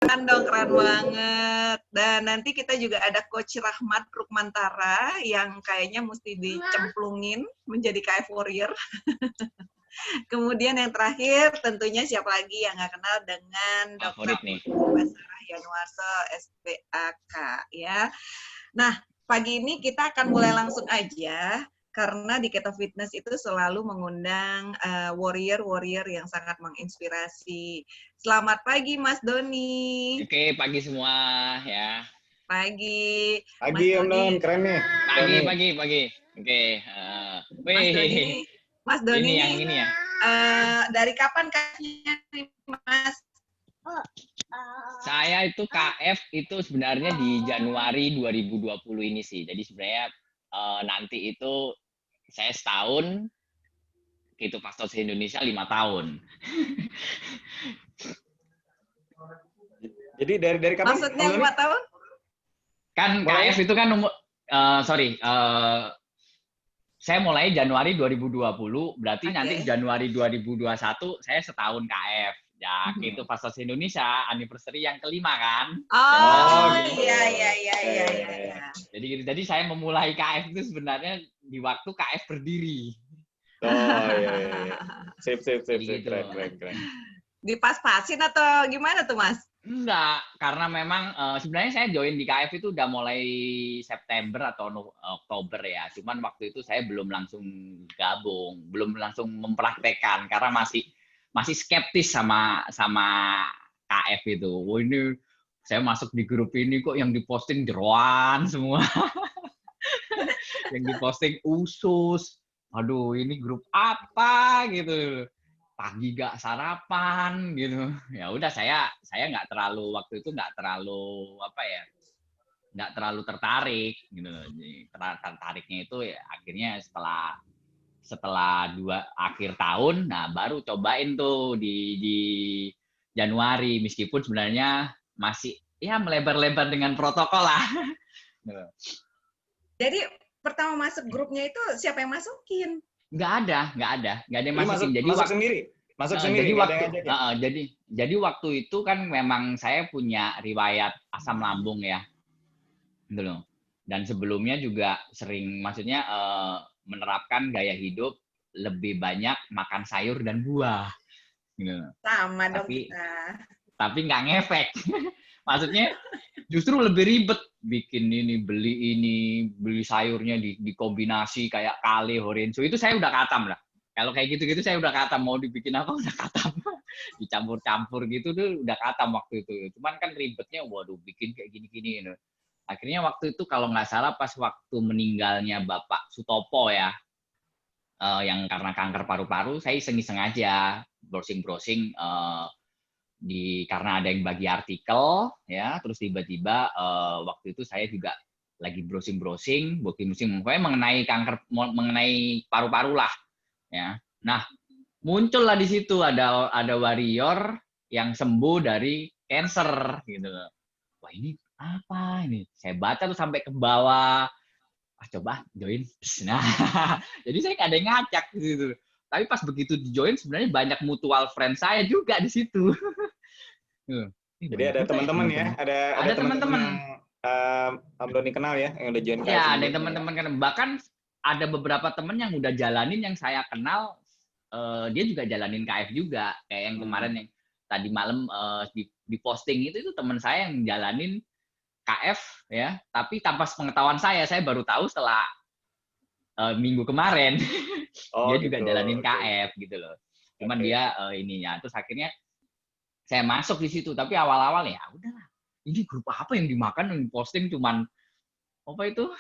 Keren dong, keren banget. Dan nanti kita juga ada Coach Rahmat Rukmantara yang kayaknya mesti dicemplungin menjadi KF Warrior. Kemudian yang terakhir tentunya siapa lagi yang nggak kenal dengan Dr. Basarah Yanuarso SPAK ya. Nah, pagi ini kita akan mulai langsung aja karena di Keto Fitness itu selalu mengundang warrior-warrior yang sangat menginspirasi. Selamat pagi Mas Doni. Oke, pagi semua ya. Pagi. Pagi Om Don, keren nih. Pagi. Oke. Mas Doni ini yang ini ya. Dari kapan KF-nya nih, Mas? Saya itu KF itu sebenarnya di Januari 2020 ini sih. Jadi sebenarnya nanti itu saya setahun, Keto Fitness Indonesia 5 tahun. Jadi dari kapan? Maksudnya 5 tahun? Kan KF itu kan saya mulai Januari 2020, berarti nanti Januari 2021 saya setahun KF. Ya, Keto Fitness Indonesia anniversary yang kelima kan. Iya. Jadi saya memulai KF itu sebenarnya di waktu KF berdiri. Oh iya. Sip. Gitu. Keren. Dipas-pasin atau gimana tuh, Mas? Enggak, karena memang sebenarnya saya join di KF itu udah mulai September atau Oktober ya. Cuman waktu itu saya belum langsung gabung, belum langsung mempraktekkan karena masih skeptis sama KF itu. Oh, ini saya masuk di grup ini kok yang diposting jeroan semua. Yang diposting usus. Aduh, ini grup apa gitu. Pagi gak sarapan gitu. Ya udah saya nggak terlalu waktu itu nggak terlalu tertarik gitu. Tertariknya itu ya akhirnya setelah akhir tahun, nah baru cobain tuh di Januari meskipun sebenarnya masih ya melebar-lebar dengan protokol lah. Jadi pertama masuk grupnya itu siapa yang masukin? Nggak ada yang masukin. Masuk sendiri. Jadi waktu itu kan memang saya punya riwayat asam lambung ya, gitu loh. Dan sebelumnya juga sering, maksudnya menerapkan gaya hidup lebih banyak makan sayur dan buah, gitu. Sama dong kita. Tapi nggak ngefek. Maksudnya justru lebih ribet bikin beli sayurnya dikombinasi kayak kale, horenzo, itu saya udah katam lah. Kalau kayak gitu saya udah katam, mau dibikin apa udah katam. Dicampur-campur gitu tuh udah katam waktu itu. Cuman kan ribetnya, waduh bikin kayak gini-gini. Akhirnya waktu itu kalau nggak salah pas waktu meninggalnya Bapak Sutopo ya, yang karena kanker paru-paru, saya iseng-iseng aja browsing-browsing karena ada yang bagi artikel ya, terus tiba-tiba waktu itu saya juga lagi browsing pokoknya mengenai paru-paru lah ya. Nah, muncullah di situ ada warrior yang sembuh dari cancer gitu. Wah, ini apa ini? Saya baca tuh sampai ke bawah. Coba join. Nah, jadi saya nggak ada yang ngacak gitu. Tapi pas begitu di join sebenarnya banyak mutual friend saya juga di situ. Jadi ada teman-teman ya, ada teman-teman yang Om Doni kenal ya, yang udah join KF. Ya, ada teman-teman kan. Bahkan ada beberapa teman yang udah jalanin yang saya kenal, dia juga jalanin KF juga. Kayak yang kemarin yang tadi malam di posting itu teman saya yang jalanin KF ya, tapi tanpa pengetahuan saya baru tahu setelah minggu kemarin. Dia juga jalanin KF gitu loh. Cuman dia ininya, terus akhirnya saya masuk di situ. Tapi awal-awal ya udahlah, ini grup apa yang dimakan, yang posting cuman apa itu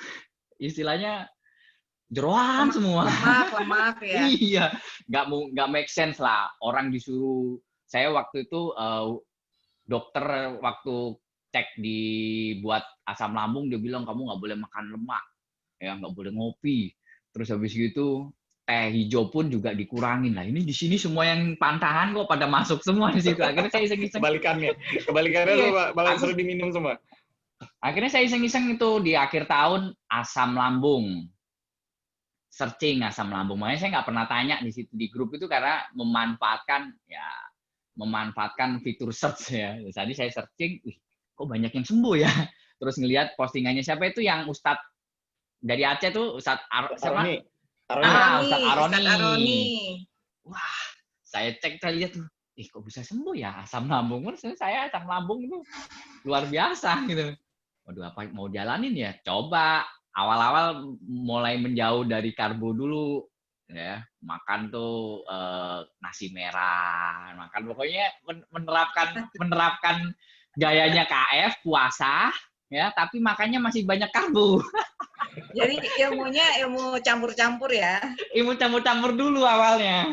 istilahnya jeroan semua. Lemak ya. Iya, nggak make sense lah. Orang disuruh, saya waktu itu dokter waktu cek dibuat asam lambung, dia bilang kamu nggak boleh makan lemak, ya nggak boleh ngopi. Terus habis gitu teh hijau pun juga dikurangin lah. Ini di sini semua yang pantangan kok pada masuk semua di situ. Akhirnya saya iseng-iseng. Kebalikannya malah suruh diminum semua. Akhirnya saya iseng-iseng itu di akhir tahun asam lambung, searching asam lambung. Makanya saya nggak pernah tanya di situ di grup itu karena memanfaatkan ya memanfaatkan fitur search ya. Tadi saya searching, kok banyak yang sembuh ya. Terus ngelihat postingannya siapa itu yang Ustadz dari Aceh tuh, Ustadz Aroni. Ustadz Aroni. Aroni. Wah, saya cek, saya lihat tuh, kok bisa sembuh ya asam lambung? Saya asam lambung itu luar biasa gitu. Waduh, apa mau jalanin ya? Coba awal-awal mulai menjauh dari karbo dulu, ya. Makan tuh nasi merah, makan pokoknya menerapkan gayanya KF puasa, ya. Tapi makannya masih banyak karbo. Jadi ilmunya ilmu campur-campur ya? Ilmu campur-campur dulu awalnya.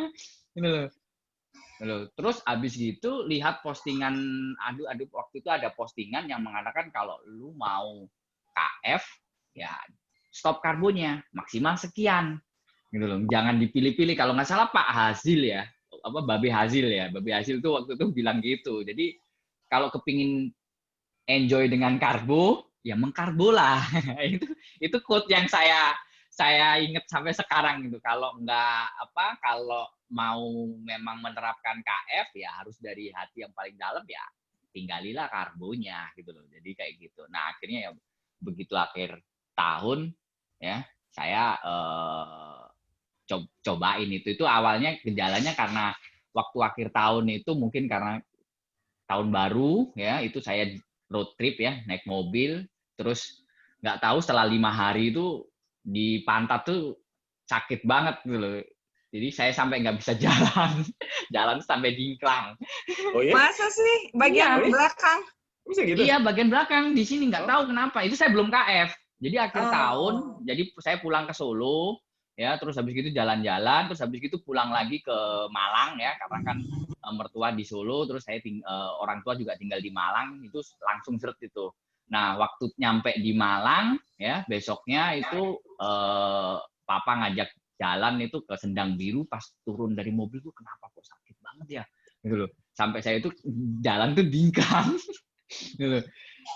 Ini loh. Terus abis gitu lihat postingan, aduh waktu itu ada postingan yang mengatakan kalau lu mau KF ya stop karbonya maksimal sekian gitu loh, jangan dipilih-pilih. Kalau nggak salah Pak Hazil ya, Babe Hazil tuh waktu itu bilang gitu. Jadi kalau kepingin enjoy dengan karbo ya mengkarbo lah. itu quote yang saya ingat sampai sekarang gitu. Kalau mau memang menerapkan KF ya harus dari hati yang paling dalam, ya tinggalilah karbonya gitu loh. Jadi kayak gitu. Nah, akhirnya ya begitu akhir tahun ya saya cobain itu awalnya gejalanya karena waktu akhir tahun itu mungkin karena tahun baru ya, itu saya road trip ya, naik mobil, terus nggak tahu setelah 5 hari itu di pantat tuh sakit banget gitu loh. Jadi saya sampai nggak bisa jalan sampai dingklang. Oh ya? Masa sih bagian belakang? Bisa gitu? Iya, bagian belakang di sini nggak tahu kenapa. Itu saya belum KF. Jadi akhir tahun, jadi saya pulang ke Solo, ya, terus habis gitu jalan-jalan, terus habis gitu pulang lagi ke Malang ya, karena kan mertua di Solo, terus saya orang tua juga tinggal di Malang, itu langsung seret itu. Nah, waktu nyampe di Malang, ya, besoknya itu papa ngajak jalan itu ke Sendang Biru, pas turun dari mobil tuh kenapa kok sakit banget ya, gitu loh. Sampai saya itu jalan tuh dingkang, gitu,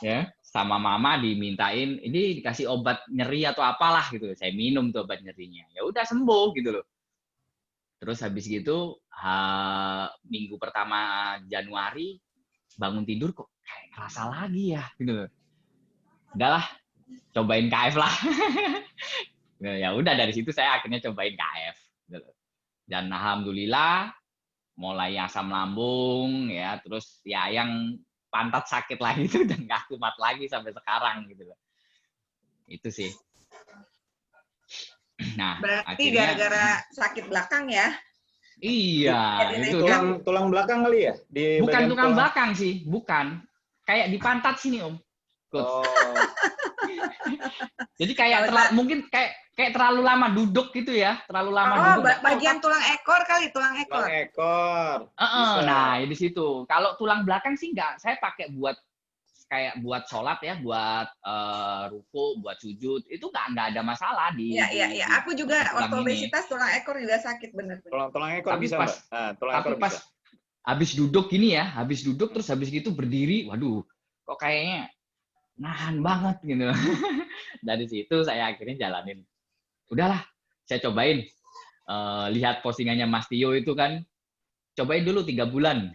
ya. Sama mama dimintain, ini dikasih obat nyeri atau apalah gitu. Saya minum tuh obat nyerinya, ya udah sembuh gitu loh. Terus habis gitu minggu pertama Januari bangun tidur kok kayak kerasa lagi ya, gitu loh. Udahlah, cobain KF lah. Ya udah dari situ saya akhirnya cobain KF. Dan alhamdulillah mulai asam lambung ya, terus ya yang pantat sakit lagi itu udah nggak kumat lagi sampai sekarang gitu loh. Itu sih. Nah, berarti akhirnya, gara-gara sakit belakang ya? Iya, itu tulang belakang kali ya? Bukan tulang belakang sih, bukan. Kayak di pantat sini, Om. Oh. Jadi kayak mungkin kayak terlalu lama duduk gitu ya, terlalu lama duduk. Bagian tulang ekor kali, tulang ekor. Tulang ekor. Nah, di situ. Kalau tulang belakang sih enggak, saya pakai buat sholat ya, buat ruku, buat sujud, itu nggak ada masalah di. Iya. Aku juga waktu obesitas tulang ekor juga sakit bener. Tulang ekor tapi bisa. Pas habis duduk gini ya, terus habis gitu berdiri, waduh, kok kayaknya nahan banget gitu. Dari situ saya akhirnya jalanin. Udahlah, saya cobain. Lihat postingannya Mas Tio itu kan, cobain dulu 3 bulan.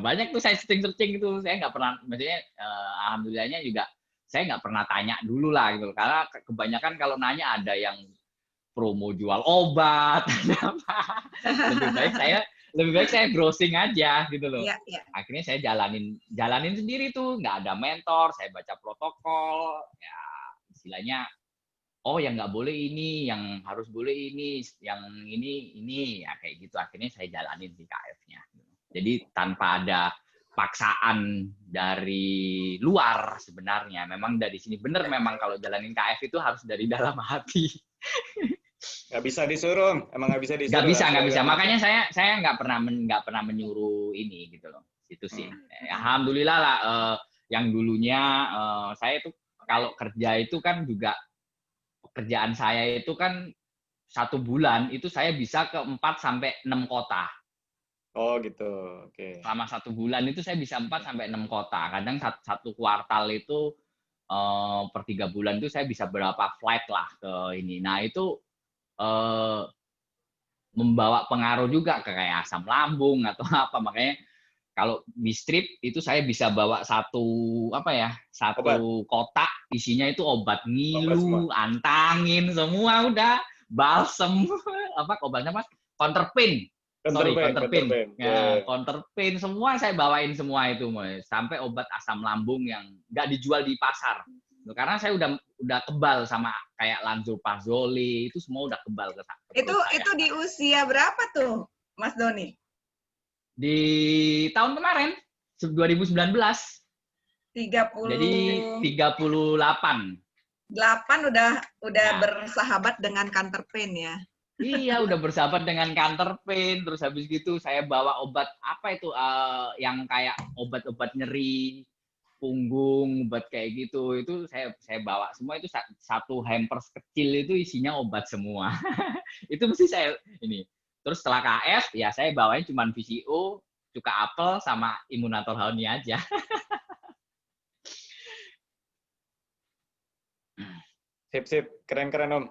Banyak tuh saya searching itu, saya nggak pernah, maksudnya alhamdulillahnya juga saya nggak pernah tanya dulu lah gitu, karena kebanyakan kalau nanya ada yang promo jual obat, lebih baik saya browsing aja gitu loh. Iya. Akhirnya saya jalanin sendiri tuh, nggak ada mentor, saya baca protokol, ya istilahnya, oh yang nggak boleh ini, yang harus boleh ini, yang ini, ya kayak gitu. Akhirnya saya jalanin di KF-nya. Jadi tanpa ada paksaan dari luar sebenarnya. Memang dari sini bener, memang kalau jalanin KF itu harus dari dalam hati. Nggak bisa disuruh, emang nggak bisa disuruh. Nggak bisa. Makanya saya nggak pernah menyuruh ini gitu loh. Itu sih. Alhamdulillah lah. Yang dulunya saya tuh kalau kerja itu kan juga, pekerjaan saya itu kan 1 bulan itu saya bisa ke 4 sampai 6 kota. Oh gitu, oke. Selama 1 bulan itu saya bisa 4 sampai 6 kota. Kadang satu kuartal itu per 3 bulan itu saya bisa berapa flight lah ke ini. Nah itu membawa pengaruh juga ke kayak asam lambung atau apa. Makanya kalau di strip itu saya bisa bawa satu kotak isinya itu obat ngilu, antangin semua udah, balsem obatnya apa? Counterpain. Counterpain. Ya, counterpain semua saya bawain semua itu, sampai obat asam lambung yang nggak dijual di pasar. Karena saya udah kebal sama kayak Lansoprazole, itu semua udah kebal ke Itu di usia berapa tuh, Mas Doni? Di tahun kemarin 2019. 30. Jadi 38. 8 udah bersahabat dengan Counterpain ya. Iya, udah bersahabat dengan Counterpain. Terus habis gitu saya bawa obat apa itu yang kayak obat-obat nyeri punggung, obat kayak gitu. Itu saya bawa semua, itu satu hampers kecil itu isinya obat semua. Itu mesti saya ini. Terus setelah KF, ya saya bawain cuma VCO, cuka apel, sama Immunator Honey aja. Sip. Keren, Om.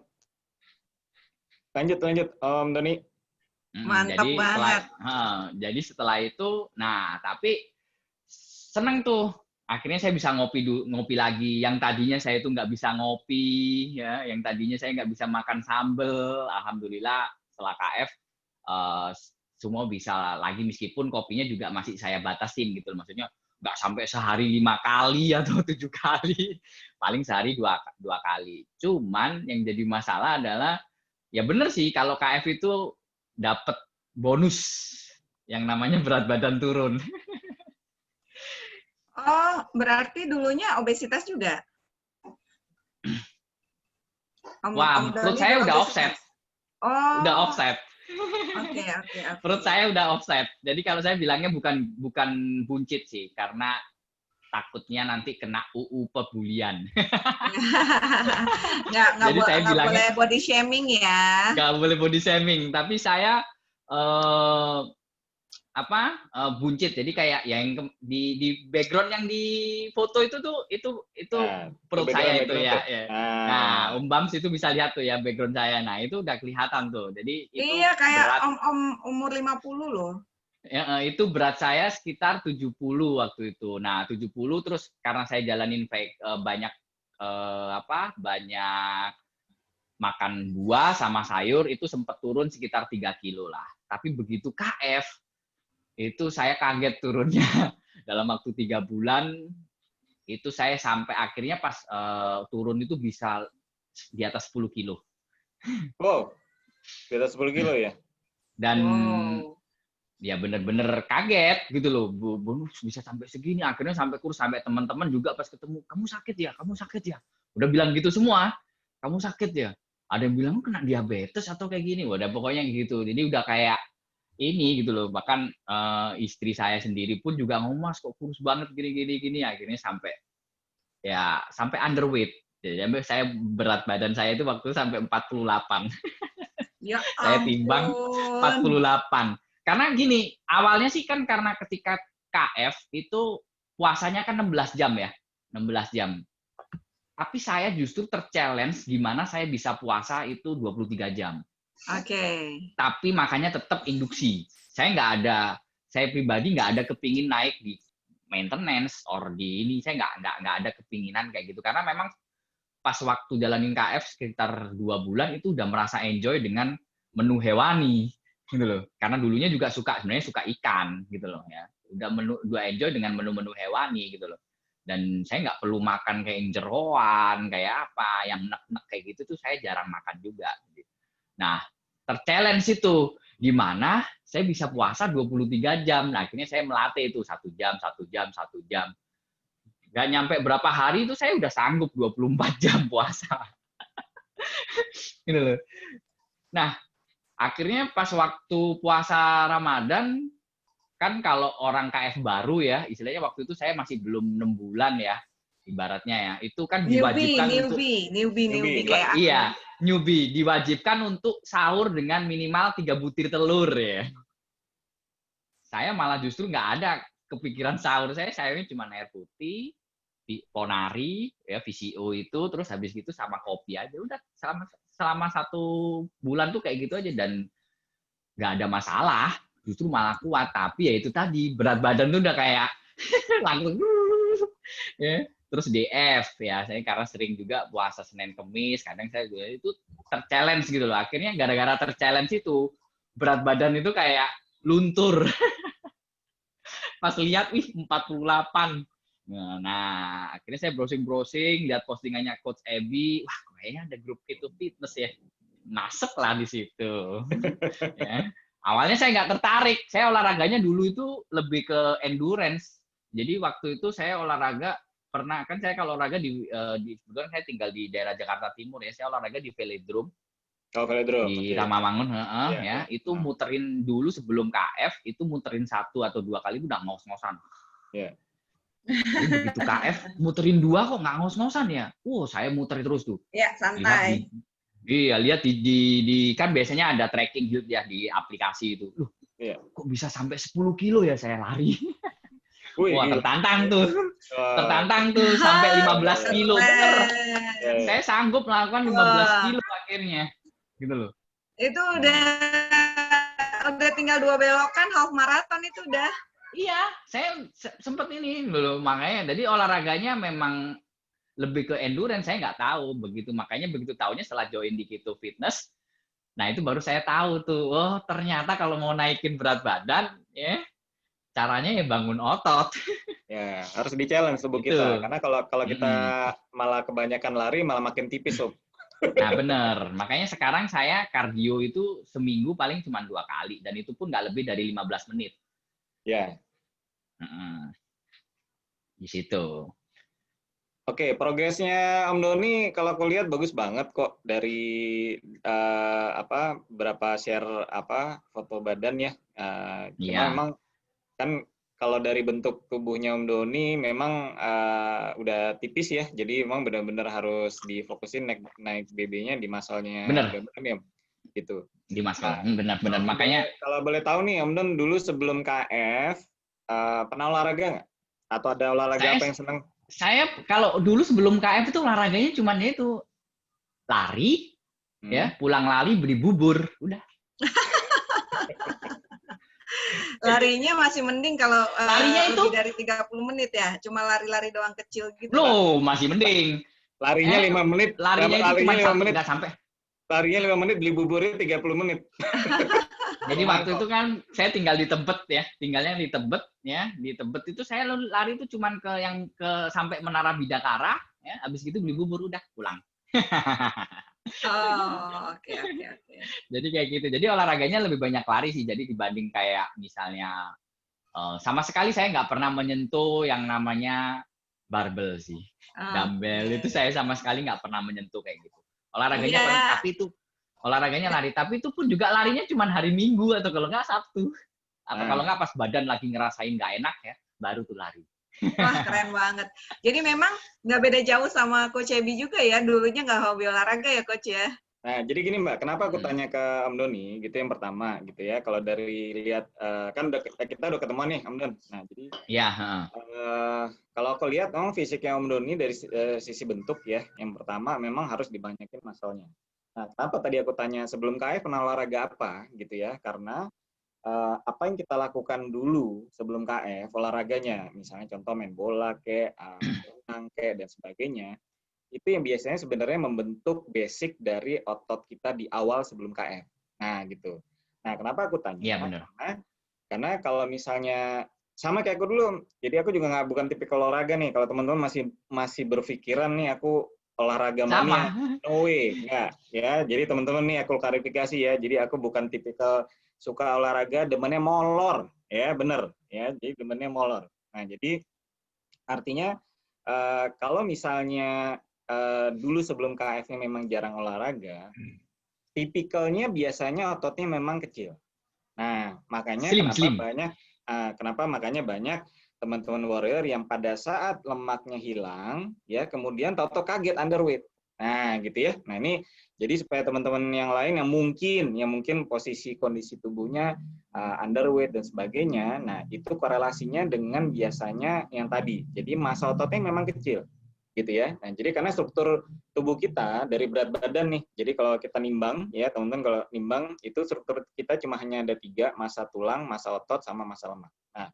Lanjut, Om Doni. Mantap banget. Jadi setelah itu, tapi seneng tuh. Akhirnya saya bisa ngopi lagi. Yang tadinya saya tuh nggak bisa ngopi, ya. Yang tadinya saya nggak bisa makan sambel. Alhamdulillah setelah KF, semua bisa lagi, meskipun kopinya juga masih saya batasin gitu, maksudnya nggak sampai sehari 5 kali atau 7 kali, paling sehari 2 kali. Cuman yang jadi masalah adalah, ya bener sih kalau KF itu dapat bonus yang namanya berat badan turun. Oh, berarti dulunya obesitas juga? Perut saya udah offset. Oh. Udah offset. Oke. Perut saya udah offset. Jadi kalau saya bilangnya bukan buncit sih, karena takutnya nanti kena UU pebulian. Jadi saya bilangnya boleh body shaming ya. Nggak boleh body shaming, tapi saya buncit. Jadi kayak yang di background yang di foto itu perut saya itu ya. Nah, Om Bams itu bisa lihat tuh ya background saya. Nah, itu udah kelihatan tuh. Jadi itu iya, kayak berat. Om umur 50 loh. Ya, itu berat saya sekitar 70 waktu itu. Nah, 70 terus karena saya jalanin banyak makan buah sama sayur, itu sempat turun sekitar 3 kilo lah. Tapi begitu KF, itu saya kaget turunnya. Dalam waktu 3 bulan, itu saya sampai akhirnya pas turun itu bisa di atas 10 kilo. Wow, di atas 10 kilo ya? Dan ya bener-bener kaget gitu loh, bonus bisa sampai segini. Akhirnya sampai kurus, sampai teman-teman juga pas ketemu, kamu sakit ya? Udah bilang gitu semua, kamu sakit ya? Ada yang bilang, kena diabetes atau kayak gini. Udah pokoknya gitu. Jadi udah kayak ini gitu loh. Bahkan istri saya sendiri pun juga ngomong, Mas kok kurus banget gini. Akhirnya sampai underweight. Jadi saya berat badan saya itu waktu sampai 48. Ya saya timbang 48. Karena gini, awalnya sih kan karena ketika KF itu puasanya kan 16 jam ya. 16 jam. Tapi saya justru ter-challenge gimana saya bisa puasa itu 23 jam. Oke. Tapi makanya tetap induksi. Saya pribadi nggak ada kepingin naik di maintenance or di ini. Saya nggak ada kepinginan kayak gitu. Karena memang pas waktu jalanin KF sekitar 2 bulan itu udah merasa enjoy dengan menu hewani gitu loh. Karena dulunya juga sebenarnya suka ikan gitu loh ya. Udah enjoy dengan menu-menu hewani gitu loh. Dan saya nggak perlu makan kayak jeroan, kayak apa, yang nek-nek kayak gitu tuh saya jarang makan juga. Nah, ter-challenge itu, gimana saya bisa puasa 23 jam. Nah, akhirnya saya melatih itu 1 jam. Nggak nyampe berapa hari itu saya udah sanggup 24 jam puasa. Gitu loh. Nah, akhirnya pas waktu puasa Ramadan, kan kalau orang KF baru ya, istilahnya waktu itu saya masih belum 6 bulan ya, ibaratnya ya, itu kan diwajibkan newbie kayak aku. Iya, newbie, diwajibkan untuk sahur dengan minimal 3 butir telur ya. Saya malah justru nggak ada kepikiran sahur, sahurnya cuma air putih, ponari, ya VCO itu, terus habis itu sama kopi aja, udah selama 1 bulan tuh kayak gitu aja, dan nggak ada masalah. justru malah kuat. Tapi ya itu tadi, berat badan tuh udah kayak langsung ya. Terus DF ya, saya karena sering juga puasa Senin Kemis, kadang saya juga itu ter-challenge gitu loh. Akhirnya gara-gara ter-challenge itu berat badan itu kayak luntur. Pas lihat, 48. Nah, akhirnya saya browsing-browsing, lihat postingannya Coach Ebi, wah kayaknya ada grup Keto Fitness ya. Masuk lah di situ. Ya. Awalnya saya nggak tertarik, saya olahraganya dulu itu lebih ke endurance. Jadi waktu itu saya olahraga, pernah kan saya kalau olahraga kebetulan saya tinggal di daerah Jakarta Timur ya, saya olahraga di Velodrome. Velodrome, di Ramamangun, ya. Itu muterin dulu sebelum KF, itu muterin 1 atau 2 kali udah ngos-ngosan. Ya. Jadi begitu KF muterin 2 kok nggak ngos-ngosan ya. Saya muterin terus tuh. Ya, santai. Lihat di kan biasanya ada tracking health ya di aplikasi itu. Kok bisa sampai 10 kilo ya saya lari. Wah, tertantang tuh. Tertantang tuh sampai 15 kilo. Bener. Saya sanggup melakukan 15 kilo akhirnya. Gitu loh. Itu udah tinggal 2 belokan half marathon itu udah. Iya, saya sempet ini loh, makanya jadi olahraganya memang lebih ke endurance, saya nggak tahu begitu, makanya begitu tahunya setelah join di Keto Fitness, nah itu baru saya tahu tuh, oh ternyata kalau mau naikin berat badan, ya caranya ya bangun otot. Ya, harus di-challenge tubuh kita, karena kalau kita malah kebanyakan lari malah makin tipis, Sob. Nah bener, makanya sekarang saya kardio itu seminggu paling cuma 2 kali, dan itu pun nggak lebih dari 15 menit. Ya. Di situ. Oke, progresnya Om Doni kalau aku lihat bagus banget kok dari berapa share foto badan ya. Cuma memang kan kalau dari bentuk tubuhnya Om Doni memang udah tipis ya. Jadi memang benar-benar harus difokusin naik BB-nya di muscle-nya. Bener. Gitu. Di muscle. Benar-benar. Makanya kalau boleh tahu nih Om Don, dulu sebelum KF pernah olahraga nggak? Atau ada olahraga apa yang senang? Saya kalau dulu sebelum KF itu olahraganya cuma itu lari, ya pulang lari beli bubur, udah. Larinya masih mending kalau larinya itu lebih dari 30 menit ya, cuma lari-lari doang kecil gitu. Loh, masih mending. Larinya 5 menit. Larinya itu cuma 5 menit nggak sampai. Larinya 5 menit, beli buburnya 30 menit. Jadi waktu itu kan saya tinggal di Tebet ya, tinggalnya di Tebet ya. Di Tebet itu saya lari itu cuman sampai Menara Bidakara ya, habis itu beli bubur udah pulang. Oke. Jadi kayak gitu. Jadi olahraganya lebih banyak lari sih. Jadi dibanding kayak misalnya sama sekali saya nggak pernah menyentuh yang namanya barbel sih. Dumbbell itu saya sama sekali nggak pernah menyentuh kayak gitu. Olahraganya tapi itu olahraganya lari, tapi itu pun juga larinya cuma hari Minggu atau kalau nggak Sabtu. Atau kalau nggak pas badan lagi ngerasain nggak enak ya, baru tuh lari. Wah, keren banget. Jadi memang nggak beda jauh sama Coach Ebi juga ya, dulunya nggak hobi olahraga ya Coach ya? Nah, jadi gini Mbak, kenapa aku tanya ke Om Doni, gitu yang pertama, gitu ya. Kalau dari lihat, kan kita udah ketemu nih Om Don. Nah, jadi kalau aku lihat memang fisiknya Om Doni dari sisi bentuk ya, yang pertama memang harus dibanyakin muscle-nya. Nah, kenapa tadi aku tanya sebelum KF pernah olahraga apa, gitu ya? Karena apa yang kita lakukan dulu sebelum KF, olahraganya, misalnya contoh main bola, renang, dan sebagainya, itu yang biasanya sebenarnya membentuk basic dari otot kita di awal sebelum KF. Nah, gitu. Nah, kenapa aku tanya? Iya, benar. Karena kalau misalnya sama kayak aku dulu, jadi aku juga bukan tipikal olahraga nih. Kalau teman-teman masih berpikiran nih aku olahraga mania, no way, enggak ya. Jadi teman-teman nih aku klarifikasi ya. Jadi aku bukan tipikal suka olahraga, demennya molor, ya bener ya. Jadi demennya molor. Nah, jadi artinya kalau misalnya dulu sebelum KF-nya memang jarang olahraga, tipikalnya biasanya ototnya memang kecil. Nah, makanya kenapa makanya banyak teman-teman warrior yang pada saat lemaknya hilang, ya kemudian tahu-tahu kaget underweight. Nah, gitu ya. Nah, ini jadi supaya teman-teman yang lain yang mungkin posisi kondisi tubuhnya underweight dan sebagainya, nah itu korelasinya dengan biasanya yang tadi. Jadi massa ototnya memang kecil. gitu ya. Nah, jadi karena struktur tubuh kita dari berat badan nih, jadi kalau kita nimbang ya teman-teman, kalau nimbang itu struktur kita cuma hanya ada 3, massa tulang, massa otot, sama massa lemak. Nah,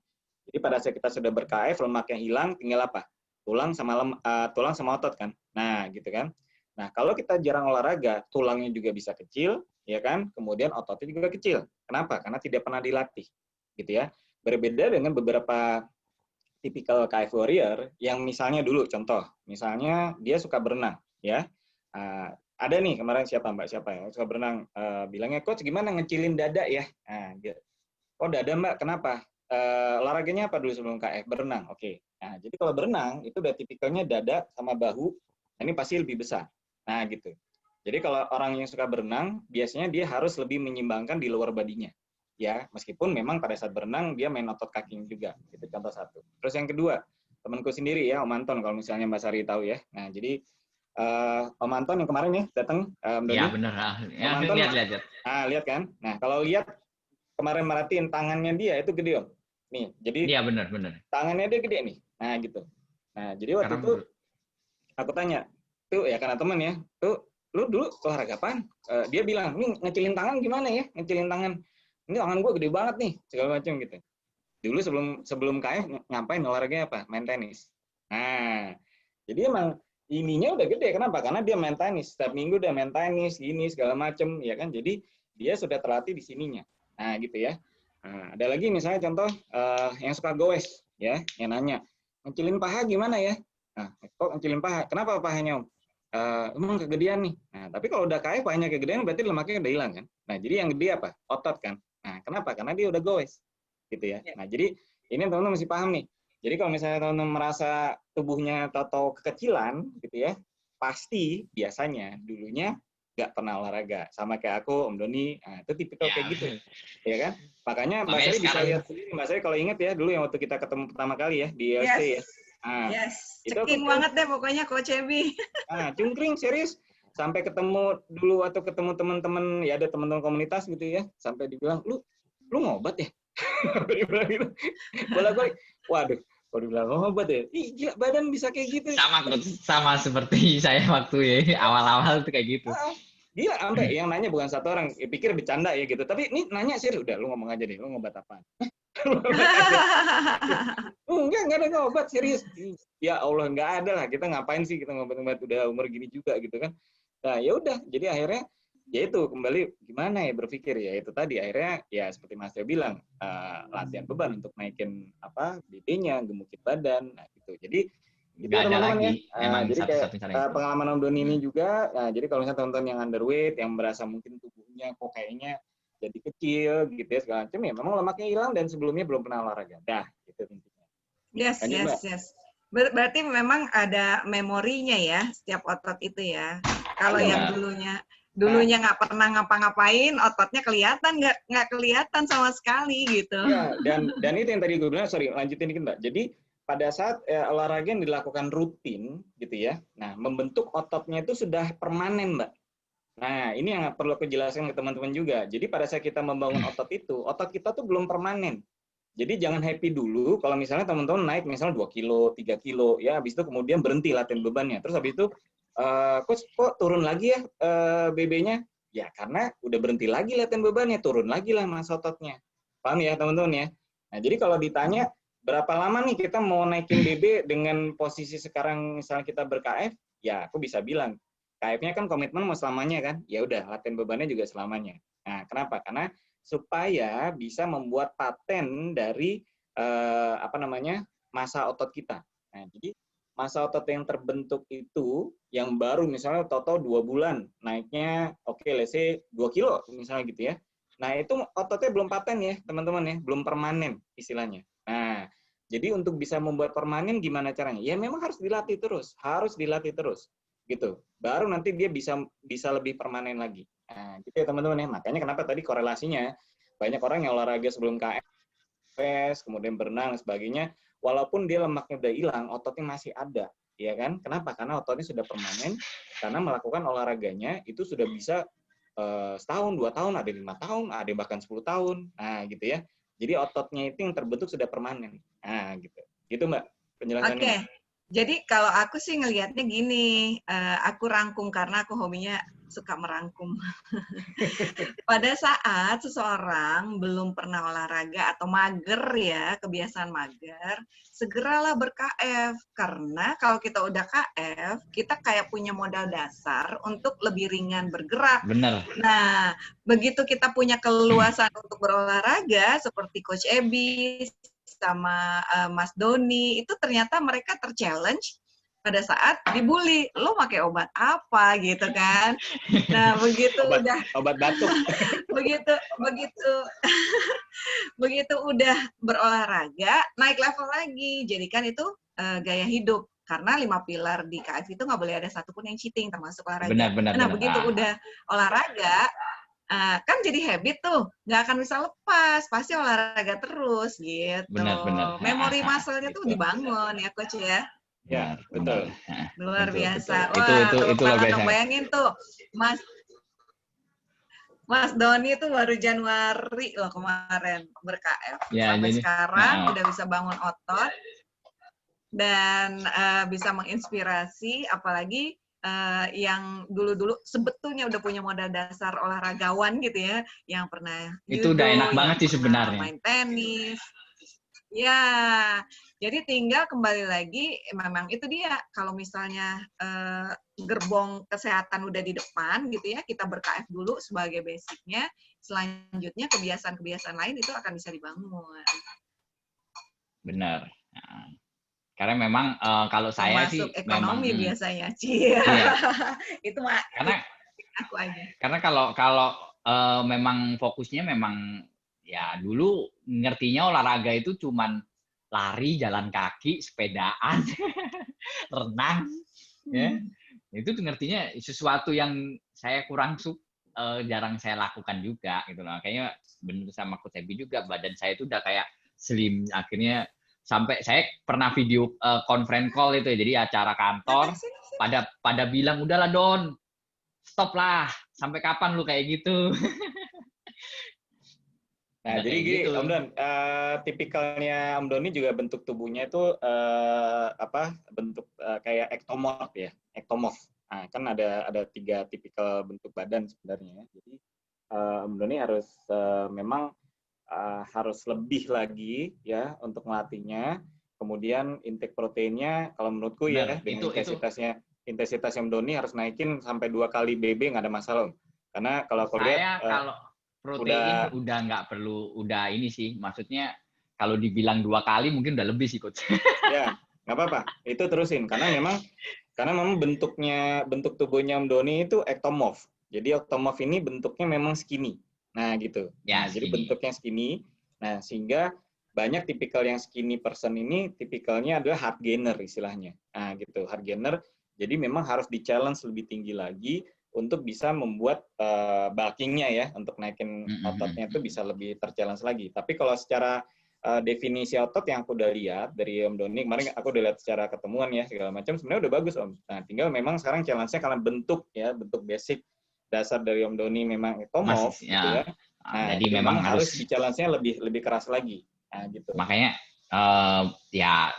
jadi pada saat kita sudah ber-KF, lemaknya hilang, tinggal apa? Tulang sama otot kan. Nah, gitu kan. Nah, kalau kita jarang olahraga, tulangnya juga bisa kecil, ya kan? Kemudian ototnya juga kecil. Kenapa? Karena tidak pernah dilatih, gitu ya. Berbeda dengan beberapa tipikal KF warrior yang misalnya dulu contoh, misalnya dia suka berenang, ya. Ada nih kemarin siapa yang suka berenang, bilangnya, coach gimana ngecilin dada ya? Nah, dia, oh dada mbak, kenapa? Olahraganya apa dulu sebelum KF? Berenang, oke. Nah, jadi kalau berenang itu udah tipikalnya dada sama bahu, nah ini pasti lebih besar. Nah, gitu. Jadi kalau orang yang suka berenang, biasanya dia harus lebih menyimbangkan di lower body-nya. Ya, meskipun memang pada saat berenang dia main otot kakinya juga. Itu contoh satu. Terus yang kedua, temanku sendiri ya, Om Anton, kalau misalnya Mbak Sari tahu ya. Nah, jadi Om Anton yang kemarin ya datang, Ya Doni. benar. Om Anton, Lihat. lihat kan? Nah, kalau lihat kemarin merhatiin tangannya dia itu gede Om. Nih, jadi Iya benar. tangannya dia gede nih. Nah, gitu. Nah, jadi waktu Karena itu aku tanya, tuh ya karena temen ya, tuh lu dulu olahraga apaan? Dia bilang, nih ngecilin tangan gimana ya? Ngecilin tangan. Ini tangan gue gede banget nih, segala macam gitu. Dulu sebelum KF ngapain olahraganya apa? Main tenis. Nah, jadi emang ininya udah gede. Kenapa? Karena dia main tenis. Setiap minggu dia main tenis, gini segala macam, ya kan? Jadi dia sudah terlatih di sininya. Nah, gitu ya. Nah, ada lagi misalnya contoh yang suka goes, ya, yang nanya, ngecilin paha gimana ya? Nah, kok ngecilin paha? Kenapa pahanya Om? Emang kegedean nih. Nah, tapi kalau udah KF pahanya kegedean berarti lemaknya udah hilang kan? Nah, jadi yang gede apa? Otot kan? Nah, kenapa? Karena dia udah goes, gitu ya. Nah, jadi ini teman-teman mesti paham nih. Jadi kalau misalnya teman-teman merasa tubuhnya atau kekecilan, gitu ya, pasti biasanya dulunya nggak pernah olahraga. Sama kayak aku, Om Doni, nah, itu tipikal ya, kayak gitu, ya kan? Makanya Mbak Sari bisa lihat sendiri. Mbak Sari kalau ingat ya, dulu yang waktu kita ketemu pertama kali ya di ILC ya. Nah, itu ceking banget deh pokoknya Coach Ebi. Cungkring serius. Sampai ketemu dulu atau ketemu teman-teman, ya ada teman-teman komunitas gitu ya, sampai dibilang, lu ngobat ya? Dibilang gitu. Bolak-balik. Waduh, kalau dibilang ngobat ya? Ih, gila, badan bisa kayak gitu. Sama seperti saya waktu ya awal-awal itu kayak gitu. Gila, sampai yang nanya bukan satu orang, pikir bercanda ya gitu. Tapi ini nanya serius, udah lu ngomong aja deh, lu ngobat apaan? Enggak ada ngobat, serius. Ya Allah, nggak ada lah. Kita ngapain sih kita ngobat-ngobat udah umur gini juga gitu kan. Nah, ya udah. Jadi akhirnya ya itu kembali gimana ya berpikir ya itu tadi akhirnya ya seperti Mas Teo bilang latihan beban untuk naikin BB-nya, gemukin badan, nah gitu. Jadi itu ya teman-teman ya. Jadi kayak pengalaman Om Doni ini juga. Nah, jadi kalau misalnya teman-teman yang underweight, yang merasa mungkin tubuhnya kok kayaknya jadi kecil gitu ya segala macam ya memang lemaknya hilang dan sebelumnya belum pernah olahraga. Dah, itu intinya. Yes. Berarti memang ada memorinya ya setiap otot itu ya. Kalau yang dulunya nggak pernah ngapa-ngapain, ototnya kelihatan nggak kelihatan sama sekali gitu. Ya, dan itu yang tadi gue bilang, sorry lanjutin dikit Mbak. Jadi pada saat olahraga yang dilakukan rutin gitu ya, nah membentuk ototnya itu sudah permanen Mbak. Nah, ini yang perlu aku jelaskan ke teman-teman juga. Jadi pada saat kita membangun otot itu, otot kita tuh belum permanen. Jadi jangan happy dulu kalau misalnya teman-teman naik misalnya 2 kilo, 3 kilo, ya habis itu kemudian berhenti latihan bebannya. Terus habis itu, coach kok turun lagi ya BB-nya? Ya karena udah berhenti lagi latihan bebannya, turun lagi lah massa ototnya. Paham ya teman-teman ya? Nah, jadi kalau ditanya, berapa lama nih kita mau naikin BB dengan posisi sekarang misalnya kita ber-KF, ya aku bisa bilang, KF-nya kan komitmen mau selamanya kan, ya udah latihan bebannya juga selamanya. Nah, kenapa? Karena supaya bisa membuat paten dari massa otot kita. Nah, jadi massa otot yang terbentuk itu yang baru misalnya toto 2 bulan naiknya let's say 2 kilo misalnya gitu ya. Nah, itu ototnya belum paten ya, teman-teman ya, belum permanen istilahnya. Nah, jadi untuk bisa membuat permanen gimana caranya? Ya memang harus dilatih terus gitu. Baru nanti dia bisa lebih permanen lagi. Nah, gitu ya teman-teman ya. Makanya kenapa tadi korelasinya banyak orang yang olahraga sebelum KF, kemudian berenang dan sebagainya, walaupun dia lemaknya udah hilang, ototnya masih ada, ya kan? Kenapa? Karena ototnya sudah permanen, karena melakukan olahraganya itu sudah bisa setahun, 2 tahun, ada 5 tahun, ada bahkan 10 tahun. Nah, gitu ya. Jadi ototnya itu yang terbentuk sudah permanen. Nah, gitu. Gitu Mbak penjelasannya. Oke. Jadi kalau aku sih ngelihatnya gini, aku rangkum karena aku hobinya suka merangkum. Pada saat seseorang belum pernah olahraga atau mager ya, kebiasaan mager, segeralah ber-KF. Karena kalau kita udah KF, kita kayak punya modal dasar untuk lebih ringan bergerak. Bener. Nah, begitu kita punya keluasan untuk berolahraga, seperti Coach Ebi sama Mas Doni, itu ternyata mereka terchallenge pada saat dibully, lo pakai obat apa gitu kan? Nah begitu obat batuk. begitu begitu udah berolahraga, naik level lagi. Jadikan itu gaya hidup. Karena 5 pilar di KF itu nggak boleh ada satupun yang cheating, termasuk olahraga. Nah begitu udah olahraga, kan jadi habit tuh, nggak akan bisa lepas, pasti olahraga terus gitu. Benar. Memori muscle-nya tuh dibangun ya Coach ya. Ya, betul. Luar biasa. Betul. Itu loh biasanya. Bayangin tuh, Mas Doni itu baru Januari loh kemarin ber-KF. Ya, sampai jadi, sekarang udah bisa bangun otot dan bisa menginspirasi, apalagi yang dulu-dulu sebetulnya udah punya modal dasar olahragawan gitu ya, yang pernah itu judo, udah enak banget sih sebenarnya. main tenis. Ya, jadi tinggal kembali lagi, memang itu dia, kalau misalnya gerbong kesehatan udah di depan gitu ya, kita ber-KF dulu sebagai basicnya, selanjutnya kebiasaan-kebiasaan lain itu akan bisa dibangun. Benar. Nah, karena memang kalau saya termasuk sih ekonomi memang biasanya, Cia. Iya. Itu mah Karena aku aja. Karena kalau memang fokusnya memang ya dulu ngertinya olahraga itu cuman lari, jalan kaki, sepedaan, renang, ya. Itu ngertinya sesuatu yang saya jarang saya lakukan juga gitu loh. Kayaknya bener sama Coach Ebi juga, badan saya itu udah kayak slim, akhirnya sampai saya pernah video conference call itu ya, jadi acara kantor pada bilang udahlah Don, stop lah, sampai kapan lu kayak gitu. Nah, jadi gini, gitu. Om Don, tipikalnya Om Doni juga bentuk tubuhnya itu bentuk kayak ektomorf ya, ektomorf. Nah, kan ada 3 tipikal bentuk badan sebenarnya. Jadi Om Doni harus memang harus lebih lagi ya untuk melatihnya. Kemudian intake proteinnya, kalau menurutku Benar, ya dengan intensitas Om Doni harus naikin sampai 2 kali BB, nggak ada masalah. Karena kalau aku lihat kalau protein udah nggak perlu, udah ini sih, maksudnya kalau dibilang 2 kali mungkin udah lebih sih Coach. Ya, nggak apa-apa, itu terusin karena memang bentuk tubuhnya Om Doni itu ektomorf. Jadi ektomorf ini bentuknya memang skinny. Nah, gitu. Ya, jadi bentuknya skinny. Nah, sehingga banyak tipikal yang skinny person ini tipikalnya adalah hard gainer istilahnya. Nah, gitu, hard gainer. Jadi memang harus di-challenge lebih tinggi lagi untuk bisa membuat bulkingnya ya, untuk naikin ototnya itu bisa lebih ter-challenge lagi. Tapi kalau secara definisi otot yang aku udah lihat dari Om Doni, kemarin aku udah lihat secara ketemuan ya, segala macam, sebenarnya udah bagus Om. Nah, tinggal memang sekarang challenge-nya karena bentuk basic dasar dari Om Doni memang ektomorf gitu ya. Nah, jadi memang harus di-challenge-nya lebih keras lagi. Nah, gitu. Makanya ya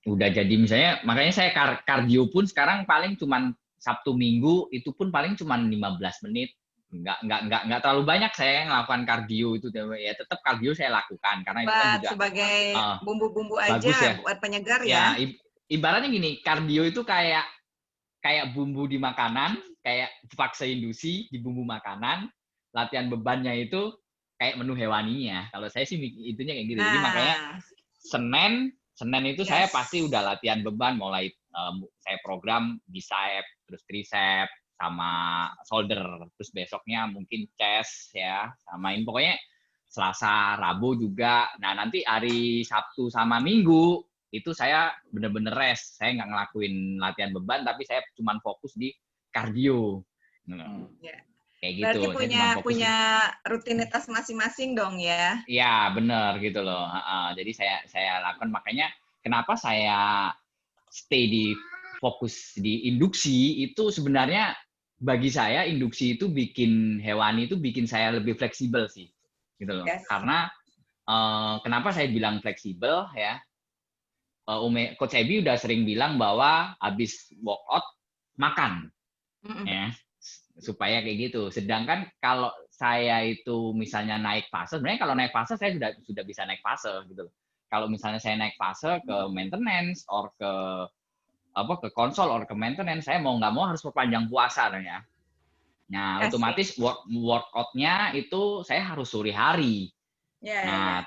udah jadi misalnya, makanya saya kardio pun sekarang paling cuman Sabtu Minggu itu pun paling cuman 15 menit. Nggak terlalu banyak saya melakukan kardio itu, ya tetap kardio saya lakukan karena itu kan juga sebagai bumbu-bumbu aja ya, buat penyegar ya. Ibaratnya gini, kardio itu kayak bumbu di makanan, kayak fase induksi di bumbu makanan, latihan bebannya itu kayak menu hewaninya. Kalau saya sih itunya kayak gitu. Jadi makanya Senin itu saya pasti udah latihan beban, mulai saya program bicep, terus tricep, sama shoulder, terus besoknya mungkin chest ya, samain pokoknya Selasa, Rabu juga. Nah nanti hari Sabtu sama Minggu itu saya bener-bener rest, saya nggak ngelakuin latihan beban, tapi saya cuma fokus di kardio. Kayak gitu. Berarti punya rutinitas masing-masing dong ya? Iya bener gitu loh. Jadi saya lakukan, makanya kenapa saya stay di fokus di induksi itu sebenarnya bagi saya induksi itu bikin hewani itu bikin saya lebih fleksibel sih, gitu loh. Karena kenapa saya bilang fleksibel ya? Coach Ebi udah sering bilang bahwa habis workout makan, ya, supaya kayak gitu. Sedangkan kalau saya itu misalnya naik fase, sebenarnya kalau naik fase saya sudah bisa naik fase gitu. Kalau misalnya saya naik fase ke maintenance or ke konsol or ke maintenance, saya mau nggak mau harus perpanjang puasa ya. Nah, otomatis workout-nya itu saya harus sore hari. Nah,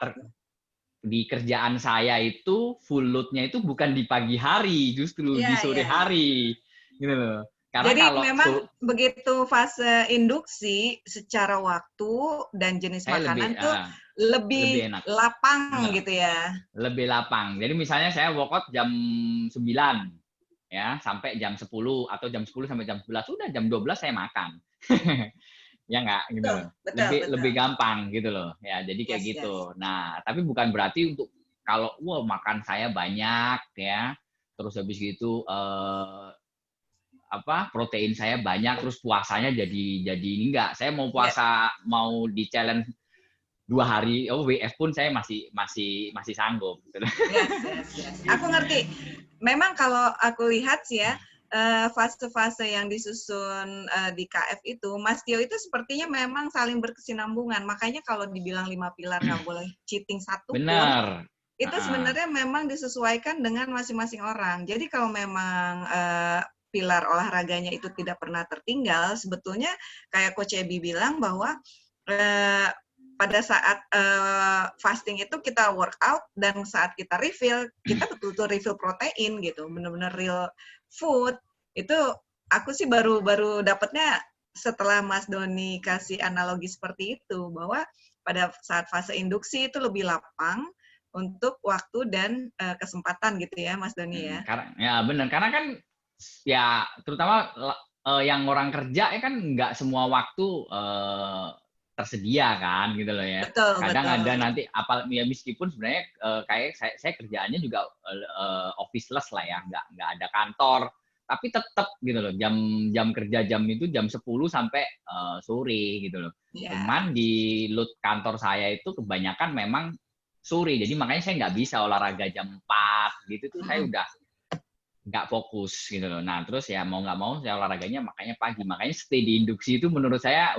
di kerjaan saya itu full load-nya itu bukan di pagi hari, justru di sore hari, gitu loh. Karena jadi kalau memang begitu fase induksi secara waktu dan jenis makanan tuh lebih enak. lapang gitu ya. Lebih lapang. Jadi misalnya saya workout jam 9 ya sampai jam 10 atau jam 10 sampai jam 11, sudah jam 12 saya makan. Ya nggak gitu loh. Lebih gampang gitu loh. Ya, jadi kayak gitu. Nah, tapi bukan berarti untuk kalau makan saya banyak ya, terus habis gitu protein saya banyak terus puasanya jadi ini enggak. Saya mau puasa mau di challenge 2 hari WF pun saya masih sanggup. Yes. Aku ngerti. Memang kalau aku lihat sih ya, fase-fase yang disusun di KF itu, Mas Tio itu sepertinya memang saling berkesinambungan. Makanya kalau dibilang 5 pilar nggak boleh cheating satu pun, itu sebenarnya memang disesuaikan dengan masing-masing orang. Jadi kalau memang pilar olahraganya itu tidak pernah tertinggal, sebetulnya kayak Coach Ebi bilang bahwa pada saat fasting itu kita workout dan saat kita refill, kita betul-betul refill protein gitu, benar-benar real food. Itu aku sih baru dapatnya setelah Mas Doni kasih analogi seperti itu, bahwa pada saat fase induksi itu lebih lapang untuk waktu dan kesempatan gitu ya, Mas Doni ya. Ya benar, karena kan ya terutama yang orang kerja ya kan nggak semua waktu tersedia kan gitu loh ya. Kadang ada nanti ya meskipun sebenarnya kayak saya kerjaannya juga officeless lah ya, nggak ada kantor, tapi tetap gitu loh jam kerja itu jam 10 sampai sore gitu loh. Cuman di load kantor saya itu kebanyakan memang sore, jadi makanya saya nggak bisa olahraga jam 4 gitu tuh saya udah nggak fokus gitu loh. Nah terus ya mau nggak mau saya olahraganya makanya pagi, makanya stay di induksi itu menurut saya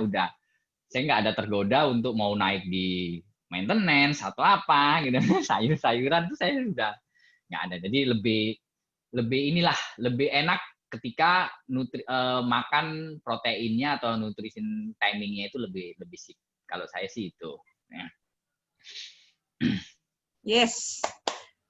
saya nggak ada tergoda untuk mau naik di maintenance atau apa gitu. Sayur-sayuran tuh saya sudah nggak ada. Jadi lebih enak ketika makan proteinnya atau nutrition timingnya itu lebih sip. Kalau saya sih itu. Ya. Yes.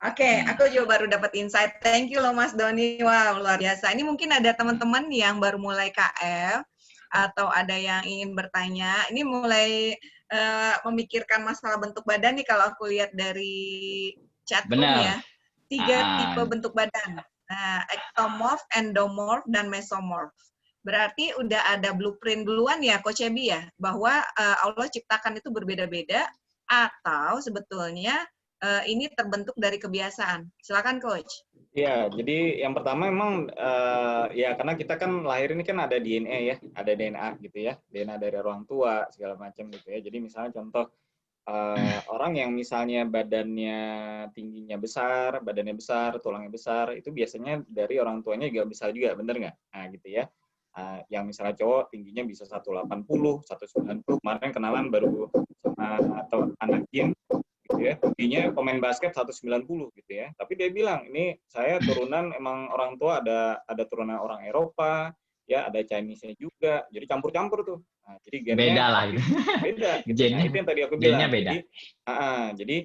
Oke, aku juga baru dapat insight. Thank you loh Mas Doni. Wow, luar biasa. Ini mungkin ada teman-teman yang baru mulai KF atau ada yang ingin bertanya. Ini mulai memikirkan masalah bentuk badan nih kalau aku lihat dari chat room ya. 3 tipe bentuk badan. Ectomorph, endomorph, dan mesomorph. Berarti udah ada blueprint duluan ya, Coach Ebi ya, bahwa Allah ciptakan itu berbeda-beda atau sebetulnya ini terbentuk dari kebiasaan. Silakan Coach. Ya, jadi yang pertama memang ya karena kita kan lahir ini kan ada DNA ya, ada DNA gitu ya, DNA dari orang tua segala macam gitu ya. Jadi misalnya contoh orang yang misalnya tingginya besar, badannya besar, tulangnya besar, itu biasanya dari orang tuanya juga besar juga, bener nggak? Nah gitu ya. Yang misalnya cowok tingginya bisa 180, 190, kemarin kenalan baru sama atau anak Jin gitu ya, tingginya pemain basket 190 gitu ya. Tapi dia bilang, ini saya turunan emang orang tua ada turunan orang Eropa, ya ada Chinese-nya juga, jadi campur-campur tuh. Nah, jadi gennya beda lah itu. Beda. Gitu. Nah, itu yang tadi aku bilang. Beda. Jadi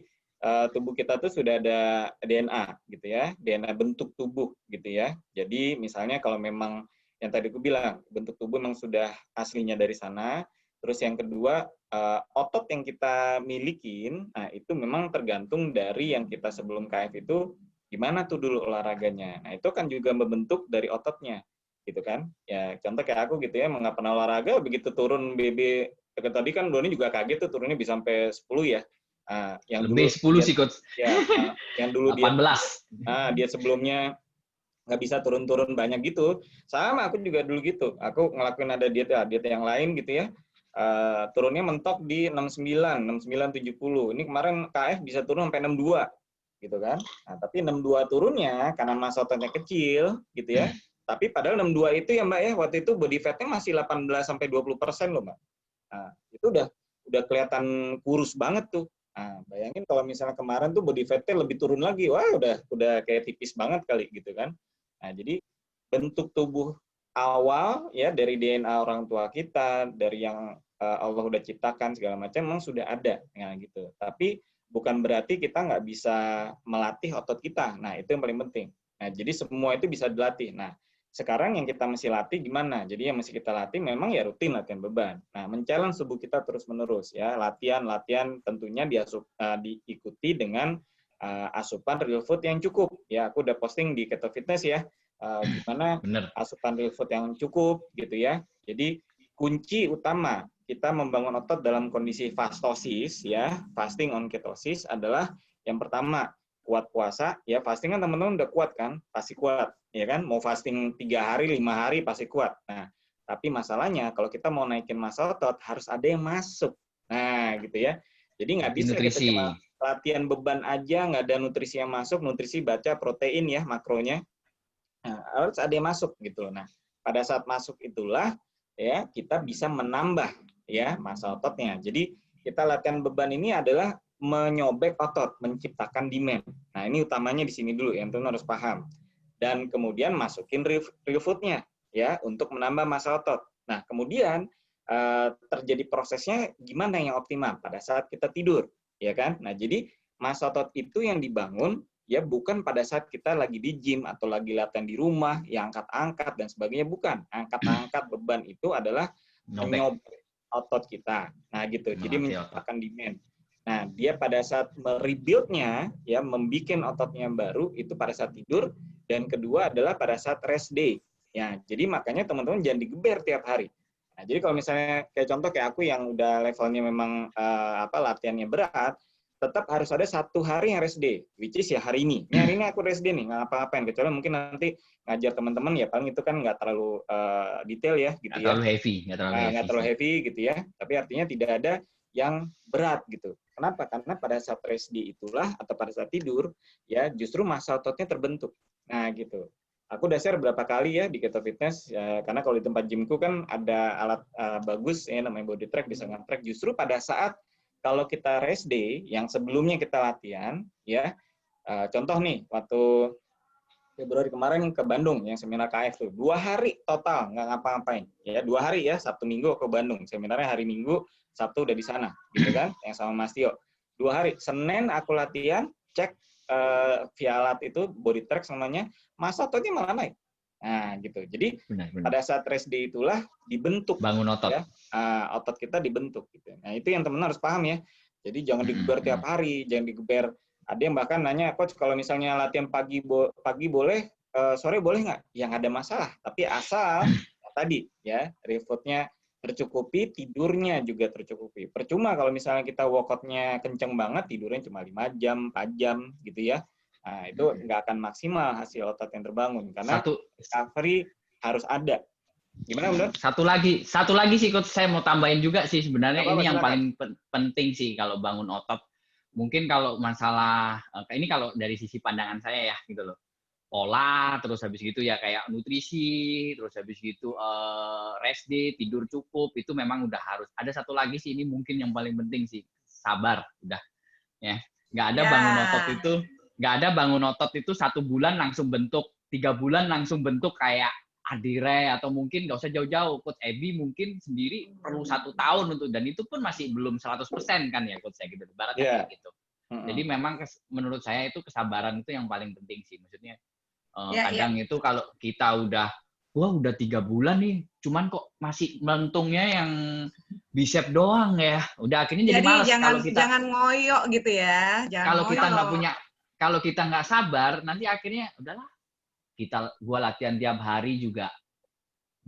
tubuh kita tuh sudah ada DNA gitu ya, DNA bentuk tubuh gitu ya. Jadi misalnya kalau memang yang tadi aku bilang bentuk tubuh memang sudah aslinya dari sana. Terus yang kedua otot yang kita milikin, nah itu memang tergantung dari yang kita sebelum KF itu gimana tuh dulu olahraganya. Nah itu kan juga membentuk dari ototnya, gitu kan? Ya contoh kayak aku gitu ya, nggak pernah olahraga, begitu turun BB tadi kan Doni juga kaget tuh turunnya bisa sampai 10 ya. Yang lebih dulu 10 sih coach. Ya, yang dulu 18. Dia sebelumnya nggak bisa turun-turun banyak gitu. Sama aku juga dulu gitu. Aku ngelakuin ada diet yang lain gitu ya. Turunnya mentok di 69, 70. Ini kemarin KF bisa turun sampai 62 gitu kan. Nah, tapi 62 turunnya karena massa ototnya kecil gitu ya. Tapi padahal 62 itu ya Mbak ya, waktu itu body fat-nya masih 18-20% loh Mbak. Nah, itu udah kelihatan kurus banget tuh. Nah, bayangin kalau misalnya kemarin tuh body fat-nya lebih turun lagi, wah udah kayak tipis banget kali gitu kan. Nah, jadi bentuk tubuh awal ya dari DNA orang tua kita, dari yang Allah udah ciptakan segala macam memang sudah ada ya gitu. Tapi bukan berarti kita nggak bisa melatih otot kita. Nah, itu yang paling penting. Nah, jadi semua itu bisa dilatih. Nah, sekarang yang kita mesti latih gimana? Jadi yang mesti kita latih memang ya rutin latihan beban. Nah, men-challenge tubuh kita terus-menerus ya. Latihan tentunya diikuti dengan asupan real food yang cukup. Ya, aku udah posting di Keto Fitness ya. Gimana asupan real food yang cukup gitu ya. Jadi kunci utama kita membangun otot dalam kondisi fastosis ya, fasting on ketosis adalah yang pertama kuat puasa ya. Fasting kan teman-teman udah kuat kan, pasti kuat ya kan, mau fasting 3 hari 5 hari pasti kuat. Nah, tapi masalahnya kalau kita mau naikin massa otot harus ada yang masuk. Nah, gitu ya. Jadi nggak bisa kita cuma latihan beban aja, nggak ada nutrisi yang masuk. Nutrisi baca protein ya makronya. Nah, harus ada yang masuk gitu loh. Nah, pada saat masuk itulah ya kita bisa menambah ya massa ototnya. Jadi kita latihan beban ini adalah menyobek otot, menciptakan demand. Nah, ini utamanya di sini dulu yang teman harus paham. Dan kemudian masukin real food-nya ya untuk menambah massa otot. Nah, kemudian terjadi prosesnya gimana yang optimal pada saat kita tidur, ya kan? Nah, jadi massa otot itu yang dibangun ya bukan pada saat kita lagi di gym atau lagi latihan di rumah, yang angkat-angkat dan sebagainya, bukan. Angkat-angkat beban itu adalah menyobek otot kita. Nah, gitu. Jadi menciptakan demand. Nah, dia pada saat merebuild-nya, ya, membuat ototnya baru, itu pada saat tidur, dan kedua adalah pada saat rest day. Ya, jadi makanya teman-teman jangan digeber tiap hari. Nah, jadi kalau misalnya kayak contoh kayak aku yang udah levelnya memang latihannya berat, tetap harus ada 1 hari yang rest day, which is ya hari ini. Ini hari ini aku rest day nih, nggak ngapa-ngapain. Kecuali mungkin nanti ngajar teman-teman, ya paling itu kan nggak terlalu detail ya, gitu ya. Nggak terlalu heavy gitu ya. Tapi artinya tidak ada yang berat gitu. Kenapa? Karena pada saat rest day itulah, atau pada saat tidur, ya justru massa ototnya terbentuk. Nah gitu. Aku udah share berapa kali ya di Keto Fitness, ya, karena kalau di tempat gymku kan ada alat bagus, ya namanya body track, bisa nge-track. Justru pada saat kalau kita rest day, yang sebelumnya kita latihan, ya, contoh nih, waktu Februari kemarin ke Bandung, yang seminar KF tuh, 2 hari total, nggak ngapa-ngapain. Ya, 2 hari ya, Sabtu Minggu ke Bandung. Seminarnya hari Minggu, Sabtu udah di sana, gitu kan, yang sama Mas Tio. 2 hari, Senin aku latihan, cek via alat itu, body track namanya, massa ototnya malah naik. Nah, gitu. Jadi, pada saat rest day itulah dibentuk. Bangun otot. Ya, otot kita dibentuk. Gitu. Nah, itu yang teman-teman harus paham ya. Jadi, jangan digeber tiap hari, jangan digeber. Ada yang bahkan nanya, Coach, kalau misalnya latihan pagi boleh, sore boleh nggak? Yang ada masalah. Tapi asal, tadi, ya, refood-nya tercukupi, tidurnya juga tercukupi. Percuma kalau misalnya kita workout-nya kenceng banget, tidurnya cuma 5 jam, 4 jam, gitu ya. Nah, itu nggak akan maksimal hasil otot yang terbangun. Karena recovery harus ada. Gimana, Bro? Satu lagi sih, Coach, saya mau tambahin juga sih sebenarnya. Ini yang paling penting sih kalau bangun otot. Mungkin kalau masalah, ini kalau dari sisi pandangan saya ya, gitu loh. Pola, terus habis gitu ya kayak nutrisi, terus habis gitu rest day, tidur cukup, itu memang udah harus. Ada satu lagi sih, ini mungkin yang paling penting sih, sabar, udah. Ya, nggak ada bangun otot itu 1 bulan langsung bentuk, 3 bulan langsung bentuk kayak Adire, atau mungkin nggak usah jauh-jauh, Coach Ebi mungkin sendiri perlu 1 tahun untuk, dan itu pun masih belum 100% kan ya Coach, gitu. Baratnya kayak gitu. Jadi memang menurut saya itu kesabaran itu yang paling penting sih, maksudnya. Kadang itu kalau kita udah 3 bulan nih, cuman kok masih melentungnya yang bicep doang ya. Udah akhirnya jadi malas. Jangan ngoyo gitu ya. Kalau kita nggak sabar, nanti akhirnya udahlah. Gua latihan tiap hari juga,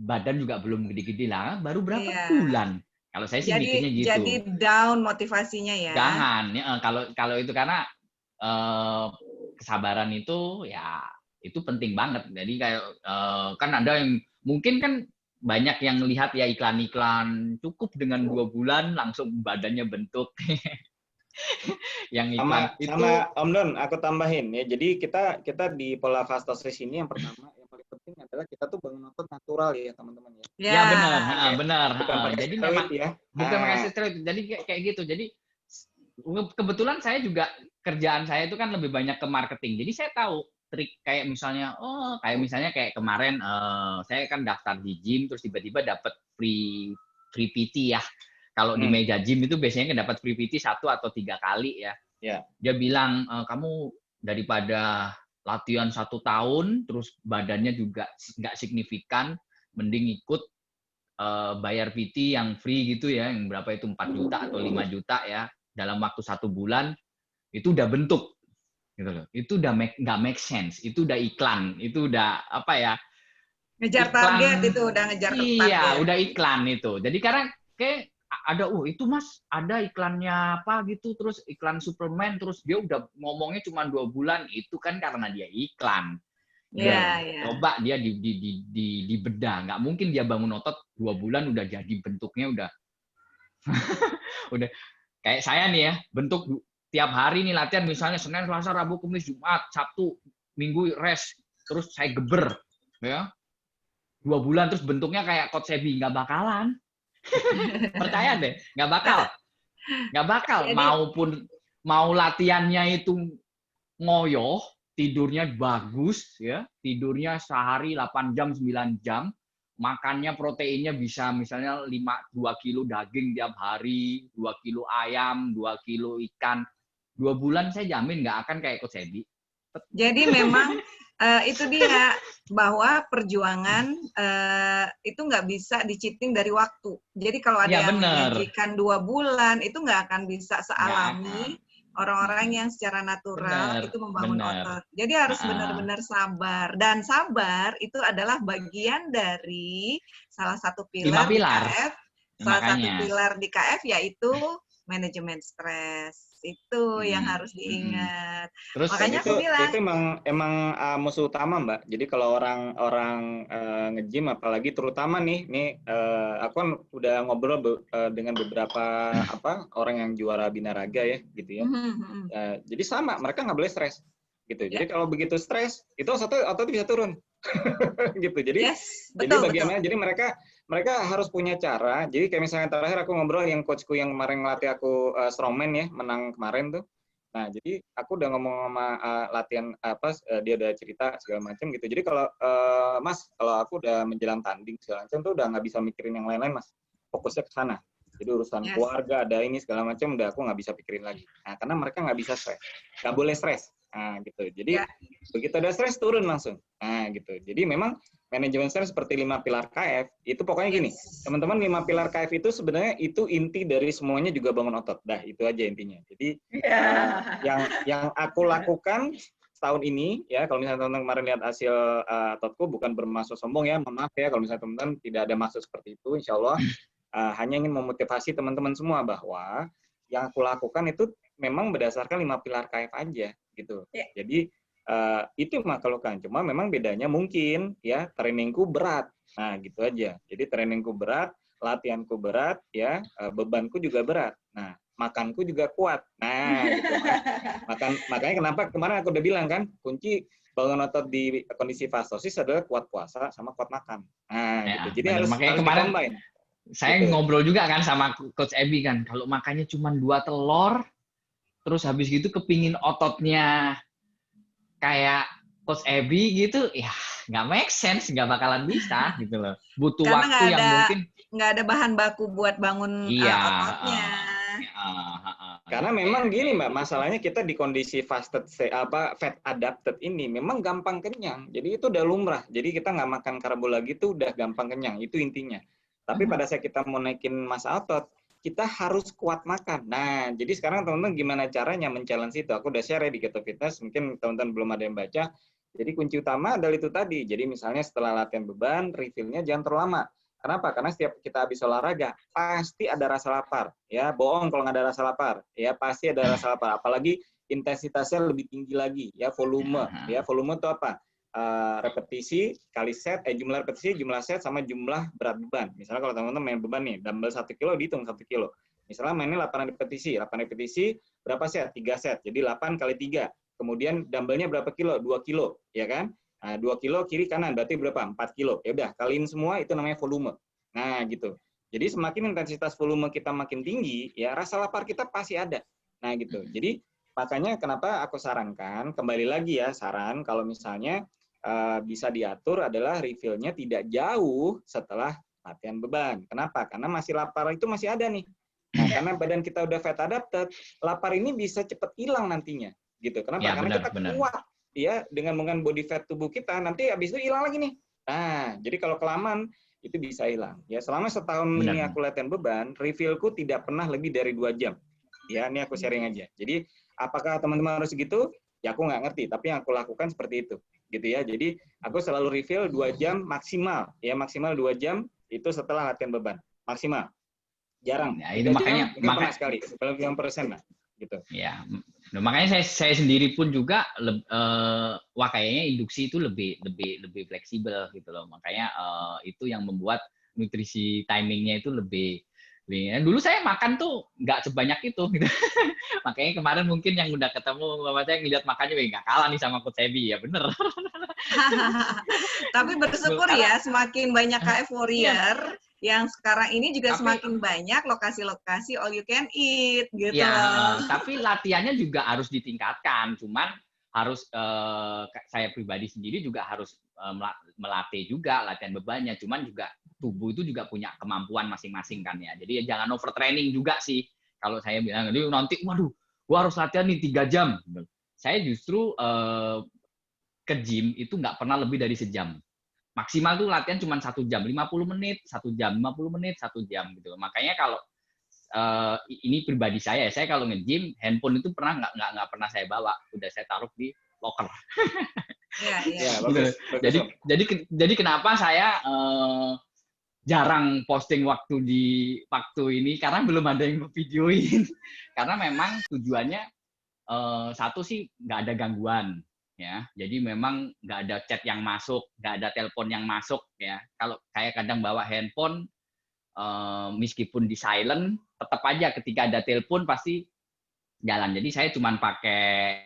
badan juga belum gede-gede lah. Baru berapa bulan? Kalau saya sih mikirnya gitu. Jadi down motivasinya ya. Jangan. Ya, kalau itu karena kesabaran itu ya. Itu penting banget. Jadi kayak kan ada yang mungkin kan banyak yang lihat ya iklan-iklan cukup dengan 2 bulan langsung badannya bentuk. Yang Sama, iklan itu sama Om Don, aku tambahin ya. Jadi kita di pola fastosis ini yang pertama, yang paling penting adalah kita tuh bangun otot natural ya teman-teman ya. ya benar, Ya. benar. Bukan pakai Jadi steroid memang ya. bukan pakai steroid. Jadi kayak gitu. Jadi kebetulan saya juga kerjaan saya itu kan lebih banyak ke marketing. Jadi saya tahu trik kayak misalnya kayak kemarin saya kan daftar di gym terus tiba-tiba dapat free PT ya. Kalau di meja gym itu biasanya kan dapat free PT 1 atau 3 kali ya. Ya. Dia bilang kamu daripada latihan 1 tahun terus badannya juga nggak signifikan, mending ikut bayar PT yang free gitu ya, yang berapa itu 4 juta atau 5 juta ya, dalam waktu 1 bulan itu udah bentuk gitu loh. Itu udah nggak make sense, itu udah iklan, itu udah apa ya? Ngejar target itu udah ngejar target. Iya, udah iklan itu. Jadi karena kayak ada itu Mas, ada iklannya apa gitu, terus iklan Superman, terus dia udah ngomongnya cuma 2 bulan, itu kan karena dia iklan. Coba dia dibedah, nggak mungkin dia bangun otot 2 bulan udah jadi bentuknya udah udah kayak saya nih ya, bentuk tiap hari nih latihan misalnya Senin, Selasa, Rabu, Kamis, Jumat, Sabtu, Minggu rest, terus saya geber ya. 2 bulan terus bentuknya kayak Coach Sebi, nggak bakalan. Percaya deh, nggak bakal. Mau latihannya itu ngoyoh, tidurnya bagus ya, tidurnya sehari 8 jam, 9 jam, makannya proteinnya bisa misalnya 2 kilo daging tiap hari, 2 kilo ayam, 2 kilo ikan. 2 bulan saya jamin nggak akan kayak Coach Sebi. Jadi memang itu dia bahwa perjuangan itu nggak bisa diciting dari waktu. Jadi kalau ada yang menjanjikan 2 bulan itu nggak akan bisa sealami orang-orang yang secara natural itu membangun otot. Jadi harus benar-benar sabar, dan sabar itu adalah bagian dari salah satu pilar di KF. Salah satu pilar di KF yaitu manajemen stres. Itu yang harus diingat. Terus makanya aku bilang itu emang musuh utama, Mbak. Jadi kalau orang nge-gym apalagi terutama nih aku kan udah ngobrol dengan beberapa orang yang juara binaraga ya gitu ya. Jadi sama, mereka nggak boleh stres gitu. Jadi kalau begitu stres itu otot bisa turun. Gitu. Jadi bagaimana? Jadi mereka harus punya cara. Jadi kayak misalnya terakhir aku ngobrol yang coachku yang kemarin ngelatih aku strongman ya, menang kemarin tuh. Nah, jadi aku udah ngomong sama latihan dia udah cerita segala macam gitu. Jadi kalau Mas, kalau aku udah menjelang tanding segala macam tuh udah nggak bisa mikirin yang lain-lain, Mas. Fokusnya ke sana. Jadi urusan keluarga ada ini segala macam udah aku nggak bisa pikirin lagi. Nah, karena mereka nggak bisa stres, nggak boleh stres. Nah, gitu. Jadi begitu ada stres turun langsung. Nah, gitu. Jadi memang manajemen stres seperti 5 pilar KF itu pokoknya gini, teman-teman 5 pilar KF itu sebenarnya itu inti dari semuanya juga bangun otot. Dah itu aja intinya. Jadi yang aku lakukan setahun ini ya, kalau misalnya teman-teman kemarin lihat hasil ototku bukan bermaksud sombong ya, maaf ya kalau misalnya teman-teman tidak ada maksud seperti itu, insya Allah hanya ingin memotivasi teman-teman semua bahwa yang aku lakukan itu memang berdasarkan 5 pilar KF aja gitu. Jadi itu yang aku lakukan. Cuma memang bedanya mungkin ya trainingku berat. Nah, gitu aja. Jadi trainingku berat, latihanku berat ya, bebanku juga berat. Nah, makanku juga kuat. Nah, gitu. Makanya kenapa kemarin aku udah bilang kan, kunci bangun otot di kondisi fastosis adalah kuat puasa sama kuat makan. Nah, gitu. Jadi harus kemarin di-combine. Saya ngobrol juga kan sama Coach Ebi kan, kalau makannya cuma 2 telur, terus habis gitu kepingin ototnya kayak Coach Ebi gitu, ya nggak make sense, nggak bakalan bisa gitu loh. Butuh karena waktu yang mungkin nggak ada bahan baku buat bangun ototnya. Karena memang gini Mbak, masalahnya kita di kondisi fat adapted ini memang gampang kenyang. Jadi itu udah lumrah. Jadi kita nggak makan karbo lagi tuh udah gampang kenyang. Itu intinya. Tapi pada saat kita mau naikin massa otot, kita harus kuat makan. Nah, jadi sekarang teman-teman gimana caranya men-challenge itu? Aku udah share di Keto Fitness, mungkin teman-teman belum ada yang baca. Jadi kunci utama adalah itu tadi. Jadi misalnya setelah latihan beban, refill-nya jangan terlalu lama. Kenapa? Karena setiap kita habis olahraga, pasti ada rasa lapar. Ya, bohong kalau nggak ada rasa lapar. Ya, pasti ada rasa lapar. Apalagi intensitasnya lebih tinggi lagi. Ya, volume. Ya, volume itu apa? Repetisi kali set, jumlah repetisi, jumlah set, sama jumlah berat beban. Misalnya kalau teman-teman main beban nih, dumbbell 1 kilo dihitung 1 kilo. Misalnya mainnya 8 repetisi. 8 repetisi berapa set? 3 set. Jadi 8 kali 3. Kemudian dumbbellnya berapa kilo? 2 kilo, ya kan? Nah, 2 kilo kiri kanan berarti berapa? 4 kilo. Ya udah, kaliin semua itu namanya volume. Nah, gitu. Jadi semakin intensitas volume kita makin tinggi, ya rasa lapar kita pasti ada. Nah, gitu. Jadi makanya kenapa aku sarankan, kembali lagi ya, saran kalau misalnya bisa diatur adalah refill-nya tidak jauh setelah latihan beban. Kenapa? Karena masih lapar itu masih ada nih. Nah, karena badan kita udah fat adapted, lapar ini bisa cepat hilang nantinya. Gitu. Kenapa? Ya, Karena benar, kita benar. kuat ya dengan body fat tubuh kita, nanti habis itu hilang lagi nih. Nah, jadi kalau kelamaan itu bisa hilang. Ya, selama setahun ini Benar. aku latihan beban, refill-ku tidak pernah lebih dari 2 jam. Ya, ini aku sharing aja. Jadi, apakah teman-teman harus segitu? Ya, aku nggak ngerti. Tapi yang aku lakukan seperti itu. Gitu ya. Jadi, aku selalu refill 2 jam maksimal. Ya, maksimal 2 jam itu setelah latihan beban. Maksimal. Jarang. Ya, itu 3 makanya jam mungkin pernah sekali. 90% lah. Gitu. Ya, nah, makanya saya sendiri pun juga wah kayaknya induksi itu lebih fleksibel gitu loh. Makanya itu yang membuat nutrisi timingnya itu lebih dulu saya makan tuh nggak sebanyak itu gitu. Makanya kemarin mungkin yang udah ketemu Bapak saya ngeliat makannya nggak kalah nih sama Coach Ebi, ya bener. Tapi bersyukur Karena ya, semakin banyak KF iya, Warrior yang sekarang ini juga tapi semakin banyak lokasi-lokasi all you can eat gitu ya, loh. tapi latihannya juga harus ditingkatkan. Cuman harus saya pribadi sendiri juga harus melatih juga latihan bebannya. Cuman juga tubuh itu juga punya kemampuan masing-masing kan ya. Jadi ya jangan overtraining juga sih. Kalau saya bilang, jadi nanti, waduh, gua harus latihan nih 3 jam. Saya justru ke gym itu nggak pernah lebih dari sejam. Maksimal tuh latihan cuma 1 jam, 50 menit, 1 jam, 50 menit, 1 jam gitu. Makanya kalau ini pribadi saya kalau nge-gym handphone itu nggak pernah saya bawa, udah saya taruh di locker. Iya, iya. Ya, bagus. Jadi kenapa saya jarang posting waktu ini karena belum ada yang videoin. Karena memang tujuannya satu sih nggak ada gangguan ya. Jadi memang nggak ada chat yang masuk, nggak ada telepon yang masuk ya. Kalau saya kadang bawa handphone meskipun di silent, tetap aja ketika ada telepon pasti jalan. Jadi saya cuma pakai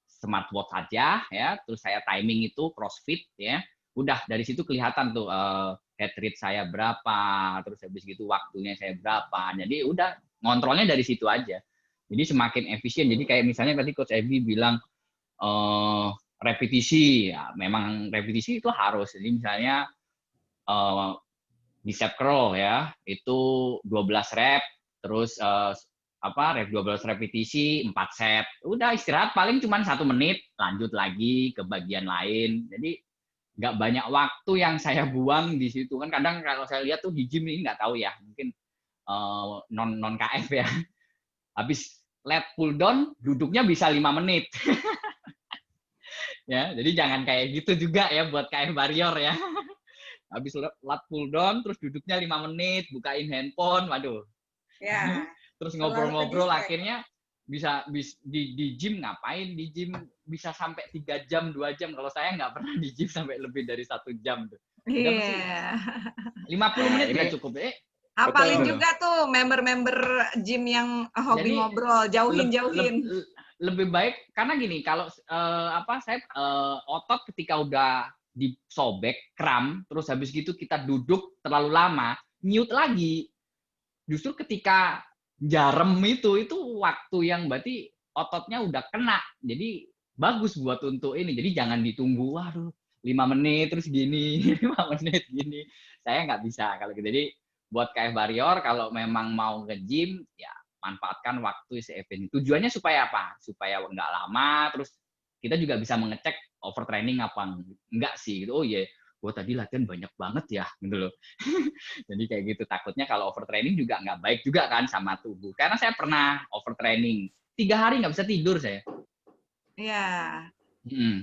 smartwatch aja ya, terus saya timing itu CrossFit ya. Udah dari situ kelihatan tuh heart rate saya berapa, terus habis gitu waktunya saya berapa. Jadi udah ngontrolnya dari situ aja. Jadi semakin efisien. Jadi kayak misalnya tadi Coach Ebi bilang repetisi, ya memang repetisi itu harus. Jadi misalnya bicep curl ya, itu 12 rep, terus rep 12 repetisi, 4 set. Udah istirahat paling cuma 1 menit, lanjut lagi ke bagian lain. Jadi nggak banyak waktu yang saya buang di situ. Kan kadang kalau saya lihat tuh di gym ini nggak tahu ya, mungkin non KF ya. Habis lat pull down, duduknya bisa 5 menit. Ya, jadi jangan kayak gitu juga ya buat KF Warrior ya. Habis lat pull down, terus duduknya 5 menit, bukain handphone, waduh. Ya. Terus ngobrol-ngobrol, akhirnya bisa di gym ngapain? Di gym bisa sampai 3 jam, 2 jam. Kalau saya nggak pernah di gym sampai lebih dari 1 jam. Iya. 50 menit udah cukup. Hafalin juga tuh member-member gym yang hobi ngobrol, jauhin. Lebih baik karena gini, kalau saya otot ketika udah disobek, kram, terus habis gitu kita duduk terlalu lama, mute lagi. Justru ketika jarem itu waktu yang berarti ototnya udah kena. Jadi bagus buat untuk ini. Jadi jangan ditunggu, waduh 5 menit terus gini, 5 menit gini. Saya nggak bisa kalau gitu. Jadi buat KF Warrior kalau memang mau nge-gym, ya manfaatkan waktu se-efisien. Tujuannya supaya apa? Supaya nggak lama, terus kita juga bisa mengecek overtraining apa enggak sih gitu. Oh iya, gua tadi latihan banyak banget ya gitu loh. Jadi kayak gitu, takutnya kalau overtraining juga nggak baik juga kan sama tubuh. Karena saya pernah overtraining 3 hari nggak bisa tidur saya. Iya.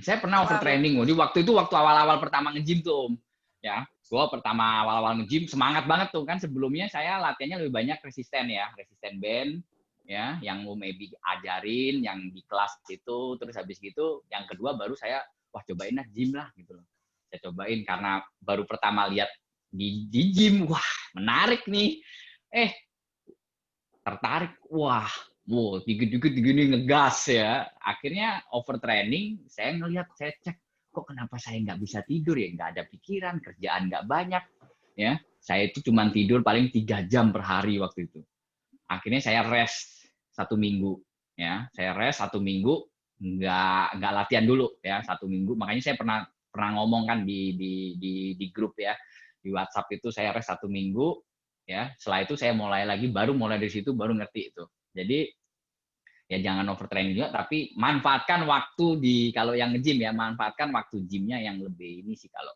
Saya pernah overtraining. Jadi waktu awal-awal pertama nge-gym tuh Om. Ya, gua pertama awal-awal nge-gym semangat banget tuh kan. Sebelumnya saya latihannya lebih banyak resisten ya, resisten band ya, yang Om Ebi ajarin, yang di kelas itu. Terus habis gitu, yang kedua baru saya wah cobain lah gym lah gitu loh. Saya cobain karena baru pertama lihat di gym, wah menarik nih. tertarik, wah, wow, dikit-dikit gini ngegas ya. Akhirnya overtraining, saya ngelihat, saya cek, kok kenapa saya nggak bisa tidur ya? Nggak ada pikiran, kerjaan nggak banyak. Ya, saya itu cuma tidur paling 3 jam per hari waktu itu. Akhirnya saya rest 1 minggu. Ya, saya rest 1 minggu, nggak latihan dulu ya 1 minggu. Makanya saya pernah ngomong kan di grup ya, di WhatsApp itu saya rest 1 minggu. Ya, setelah itu saya mulai lagi, baru mulai dari situ baru ngerti itu. Jadi ya jangan overtraining juga, tapi manfaatkan waktu kalau yang nge-gym ya, manfaatkan waktu gymnya yang lebih ini sih kalau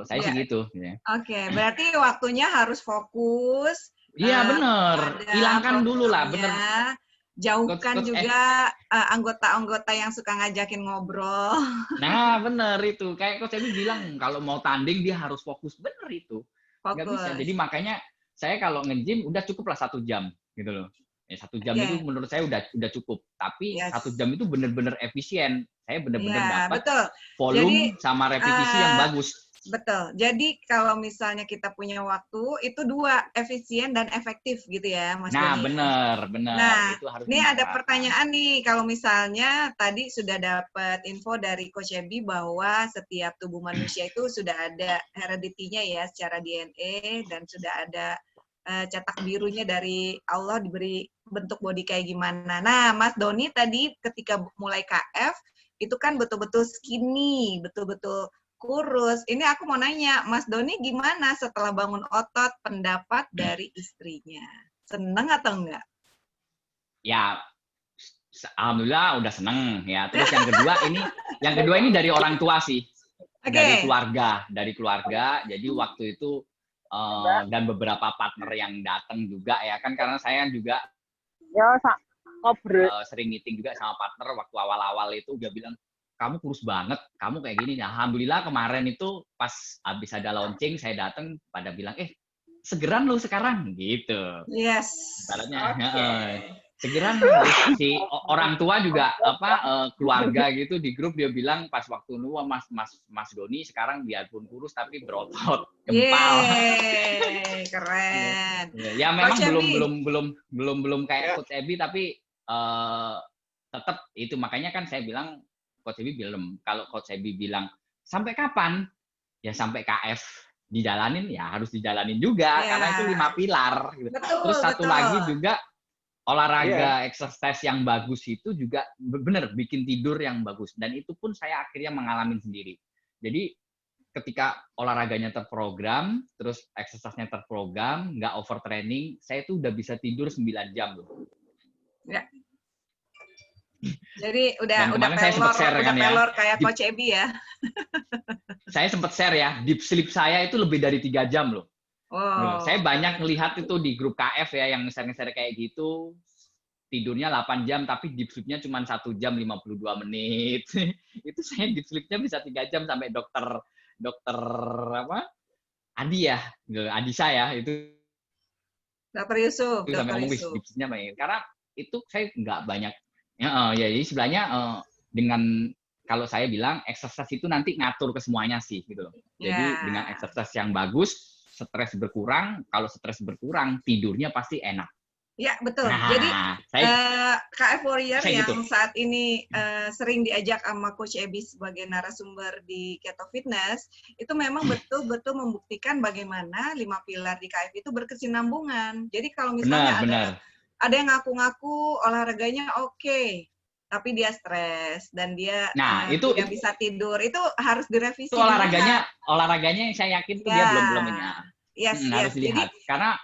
saya sih gitu. Ya. Oke, berarti waktunya harus fokus. Iya bener, hilangkan dulu lah, bener. Jauhkan juga anggota-anggota yang suka ngajakin ngobrol. Nah bener itu, kayak Coach Ebi bilang kalau mau tanding dia harus fokus, bener itu. Nggak bisa, jadi makanya saya kalau nge-gym udah cukup lah 1 jam gitu loh. Ya, 1 jam itu menurut saya udah cukup. Tapi 1 jam itu bener-bener efisien. Saya bener-bener dapat volume sama repetisi yang bagus. Betul. Jadi kalau misalnya kita punya waktu, itu 2, efisien dan efektif gitu ya, Mas Nah, Doni. bener. Nah, itu harus ini ada pertanyaan nih, kalau misalnya tadi sudah dapat info dari Coach Ebi bahwa setiap tubuh manusia itu sudah ada hereditinya ya, secara DNA, dan sudah ada cetak birunya dari Allah, diberi bentuk body kayak gimana. Nah, Mas Doni tadi ketika mulai KF, itu kan betul-betul skinny, betul-betul kurus. Ini aku mau nanya, Mas Doni gimana setelah bangun otot, pendapat dari istrinya? Seneng atau enggak? Ya, alhamdulillah udah seneng ya. Terus yang kedua ini dari orang tua sih, dari keluarga. Jadi waktu itu dan beberapa partner yang datang juga ya kan, karena saya juga sering meeting juga sama partner waktu awal-awal itu, dia bilang kamu kurus banget, kamu kayak gini. Nah, alhamdulillah kemarin itu pas habis ada launching, saya datang pada bilang, segeran lo sekarang, gitu. Yes. Ibaratnya, segeran. Si orang tua juga keluarga gitu di grup dia bilang pas waktu nua Mas Doni sekarang biarpun kurus tapi berotot, gempal. Keren. Ya memang belum kayak Coach Ebi, tapi tetap itu, makanya kan saya bilang Coach Ebi belum. Kalau Coach Ebi bilang sampai kapan? Ya sampai KF dijalanin, ya harus dijalanin juga karena itu 5 pilar. Gitu. Terus satu lagi juga olahraga exercise yang bagus itu juga benar bikin tidur yang bagus, dan itu pun saya akhirnya mengalami sendiri. Jadi ketika olahraganya terprogram, terus exercise-nya terprogram, nggak overtraining, saya itu udah bisa tidur 9 jam loh. Ya. Jadi udah pelor kayak Coach Ebi ya. Saya sempat share ya, deep sleep saya itu lebih dari 3 jam loh. Wow. Saya banyak melihat itu di grup KF ya, yang share-share kayak gitu, tidurnya 8 jam tapi deep sleep-nya cuma 1 jam 52 menit. Itu saya deep sleep-nya bisa 3 jam sampai dokter Adi ya, Adisa ya, itu Dokter Yusuf. Sampai ngomong deep sleep-nya main. Karena itu saya nggak banyak. Ya, jadi sebenarnya dengan kalau saya bilang exercise itu nanti ngatur ke semuanya sih gitu loh. Jadi dengan exercise yang bagus, stres berkurang. Kalau stres berkurang, tidurnya pasti enak. Ya, betul. Jadi KF Warrior yang gitu. Saat ini sering diajak sama Coach Ebi sebagai narasumber di Keto Fitness, itu memang betul-betul membuktikan bagaimana 5 pilar di KF itu berkesinambungan. Jadi kalau misalnya ada yang ngaku-ngaku olahraganya oke, tapi dia stres dan dia tidak bisa tidur, itu harus direvisi. Itu olahraganya yang saya yakin itu dia belum ini. Harus lihat. Jadi, karena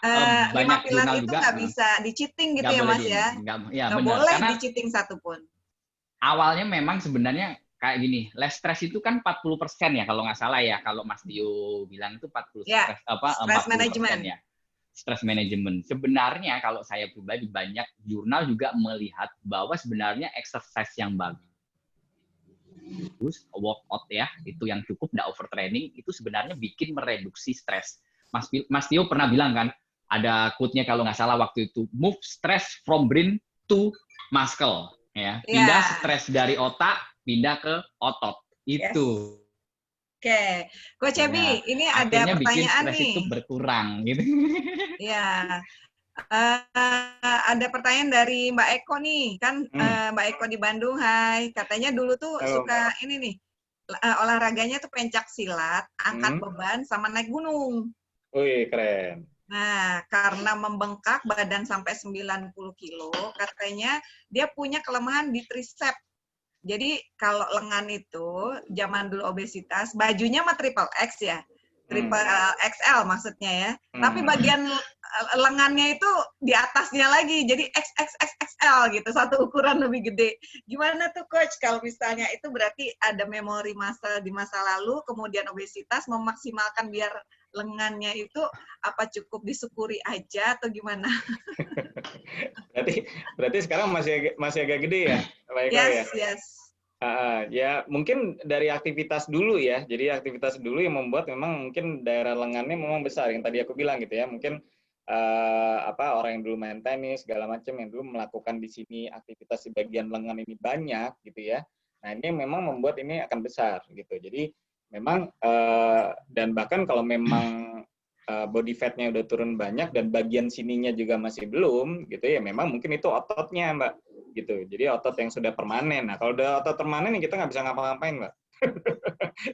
banyak jurnal itu juga nggak bisa di-cheating gitu ya Mas ya? Nggak boleh di-cheating satupun. Awalnya memang sebenarnya kayak gini, less stress itu kan 40% ya kalau nggak salah ya, kalau Mas Dio bilang itu 40% stress management ya. Stress management. Sebenarnya kalau saya pribadi banyak jurnal juga melihat bahwa sebenarnya exercise yang bagus, workout ya, itu yang cukup, nggak overtraining, itu sebenarnya bikin mereduksi stres. Mas Tio pernah bilang kan, ada quote-nya kalau nggak salah waktu itu, move stress from brain to muscle. Ya. Pindah stres dari otak, pindah ke otot. Itu. Oke, Coach Ebi, ini ada pertanyaan bikin stres nih. Itu berkurang gitu. Ya, Ada pertanyaan dari Mbak Eko nih, kan Mbak Eko di Bandung, hai. Katanya dulu tuh Halo. suka ini nih, olahraganya tuh pencak silat, angkat beban, sama naik gunung. Wih, keren. Nah, karena membengkak badan sampai 90 kilo, katanya dia punya kelemahan di tricep. Jadi kalau lengan itu, zaman dulu obesitas, bajunya mah triple X ya. Triple XL maksudnya ya. Tapi bagian lengannya itu di atasnya lagi, jadi XXXXL gitu, satu ukuran lebih gede. Gimana tuh Coach kalau misalnya itu berarti ada memori masa di masa lalu, kemudian obesitas, memaksimalkan biar lengannya itu apa cukup disyukuri aja atau gimana? berarti sekarang masih agak gede ya, Pak Eko ya? Yes. Ya mungkin dari aktivitas dulu ya. Jadi aktivitas dulu yang membuat memang mungkin daerah lengannya memang besar. Yang tadi aku bilang gitu ya. Mungkin orang yang dulu main tenis segala macam yang dulu melakukan di sini aktivitas di bagian lengan ini banyak gitu ya. Nah ini memang membuat ini akan besar gitu. Jadi memang dan bahkan kalau memang body fatnya udah turun banyak dan bagian sininya juga masih belum gitu ya. Memang mungkin itu ototnya Mbak gitu. Jadi otot yang sudah permanen. Nah, kalau udah otot permanen kita nggak bisa ngapa-ngapain, Mbak.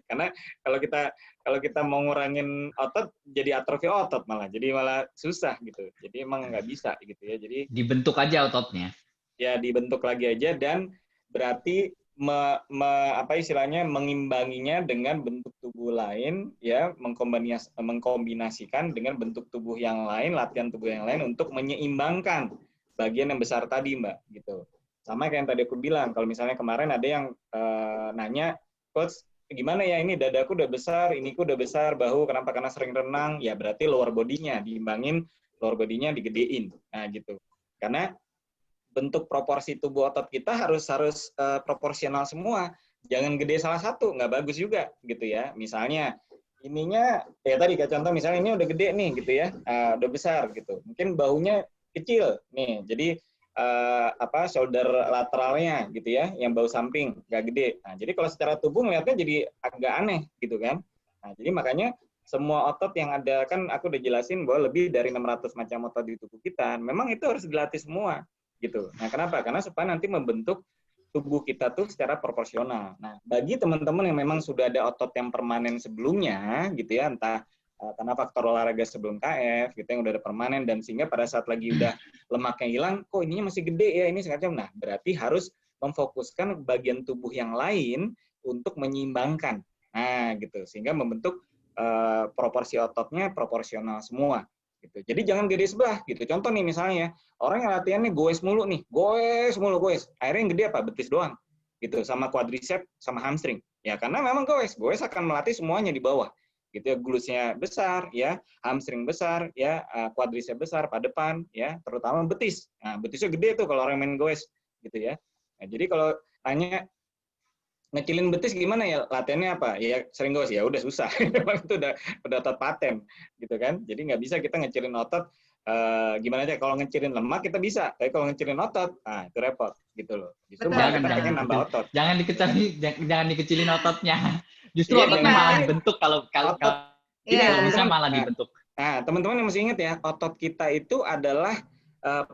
Karena kalau kita mau ngurangin otot jadi atrofi otot malah. Jadi malah susah gitu. Jadi emang nggak bisa gitu ya. Jadi dibentuk aja ototnya. Ya, dibentuk lagi aja dan berarti mengimbanginya dengan bentuk tubuh lain ya, mengkombinasikan dengan bentuk tubuh yang lain, latihan tubuh yang lain untuk menyeimbangkan bagian yang besar tadi, Mbak, gitu. Sama kayak yang tadi aku bilang, kalau misalnya kemarin ada yang nanya, Coach, gimana ya ini dadaku udah besar, iniku udah besar, bahu kenapa? Karena sering renang, ya berarti lower body-nya diimbangin, lower body-nya digedein. Nah, gitu. Karena bentuk proporsi tubuh otot kita harus proporsional semua. Jangan gede salah satu, nggak bagus juga gitu ya. Misalnya ininya ya tadi kayak contoh misalnya ini udah gede nih gitu ya, udah besar gitu. Mungkin bahunya kecil nih, jadi shoulder lateralnya gitu ya, yang bahu samping nggak gede. Nah, jadi kalau secara tubuh ngeliatnya jadi agak aneh gitu kan. Nah, jadi makanya semua otot yang ada, kan aku udah jelasin bahwa lebih dari 600 macam otot di tubuh kita, memang itu harus dilatih semua gitu. Nah, kenapa? Karena supaya nanti membentuk tubuh kita tuh secara proporsional. Nah, bagi teman-teman yang memang sudah ada otot yang permanen sebelumnya gitu ya, entah karena faktor olahraga sebelum KF gitu yang udah ada permanen dan sehingga pada saat lagi udah lemaknya hilang, kok ininya masih gede ya ini segala macam. Nah, berarti harus memfokuskan bagian tubuh yang lain untuk menyeimbangkan. Nah, gitu. Sehingga membentuk proporsi ototnya proporsional semua. Gitu. Jadi jangan gede sebelah gitu. Contoh nih misalnya orang yang latihannya goes mulu nih, goes. Akhirnya yang gede apa? Betis doang. Gitu, sama quadricep, sama hamstring. Ya karena memang goes akan melatih semuanya di bawah. Gitu ya, glutsnya besar ya, hamstring besar ya, quadricep besar pada depan ya, terutama betis. Nah, betisnya gede tuh kalau orang main goes gitu ya. Nah, jadi kalau tanya ngecilin betis gimana ya latihannya apa ya sering goes ya udah susah itu udah otot paten gitu kan jadi nggak bisa kita ngecilin otot gimana aja kalau ngecilin lemak kita bisa tapi kalau ngecilin otot itu repot gitu loh justru malah kita pengen nambah otot jangan dikecilin ototnya justru ototnya malah dibentuk kalau bisa malah dibentuk. Nah teman-teman yang masih ingat ya otot kita itu adalah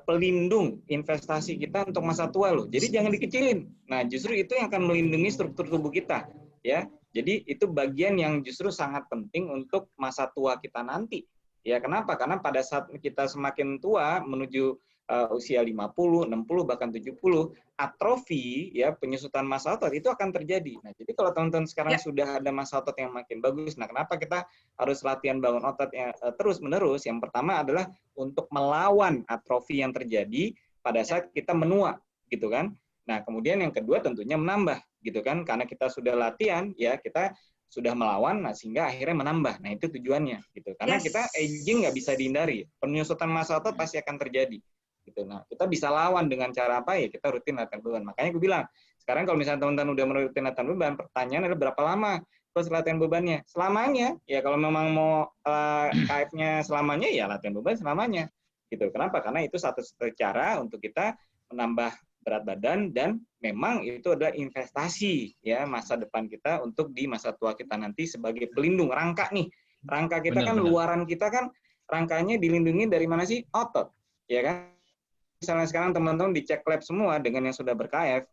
pelindung investasi kita untuk masa tua loh. Jadi jangan dikecilin. Nah, justru itu yang akan melindungi struktur tubuh kita, ya. Jadi itu bagian yang justru sangat penting untuk masa tua kita nanti. Ya, kenapa? Karena pada saat kita semakin tua menuju usia 50, 60 bahkan 70, atrofi ya penyusutan massa otot itu akan terjadi. Nah, jadi kalau teman-teman sekarang sudah ada massa otot yang makin bagus, nah kenapa kita harus latihan bangun otot terus-menerus? Yang pertama adalah untuk melawan atrofi yang terjadi pada saat kita menua, gitu kan? Nah, kemudian yang kedua tentunya menambah, gitu kan? Karena kita sudah latihan, ya kita sudah melawan, nah sehingga akhirnya menambah. Nah, itu tujuannya, gitu. Karena kita aging nggak bisa dihindari. Penyusutan massa otot pasti akan terjadi. Gitu. Nah, kita bisa lawan dengan cara apa ya? Kita rutin latihan beban. Makanya gue bilang, sekarang kalau misalnya teman-teman udah merutin latihan beban, pertanyaan adalah berapa lama terus latihan bebannya? Selamanya. Ya kalau memang mau KF-nya selamanya, ya latihan beban selamanya. Gitu. Kenapa? Karena itu satu cara untuk kita menambah berat badan dan memang itu adalah investasi ya masa depan kita untuk di masa tua kita nanti sebagai pelindung rangka nih. Rangka kita luaran kita kan rangkanya dilindungi dari mana sih? Otot. ya kan? Misalnya sekarang teman-teman dicek lab semua dengan yang sudah ber-KF,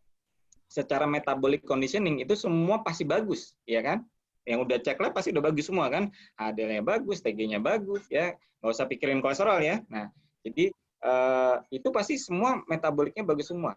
secara metabolic conditioning itu semua pasti bagus, ya kan? Yang udah cek lab pasti udah bagus semua kan? HDL-nya bagus, TG-nya bagus, ya. Nggak usah pikirin kolesterol ya. Nah, jadi itu pasti semua metaboliknya bagus semua.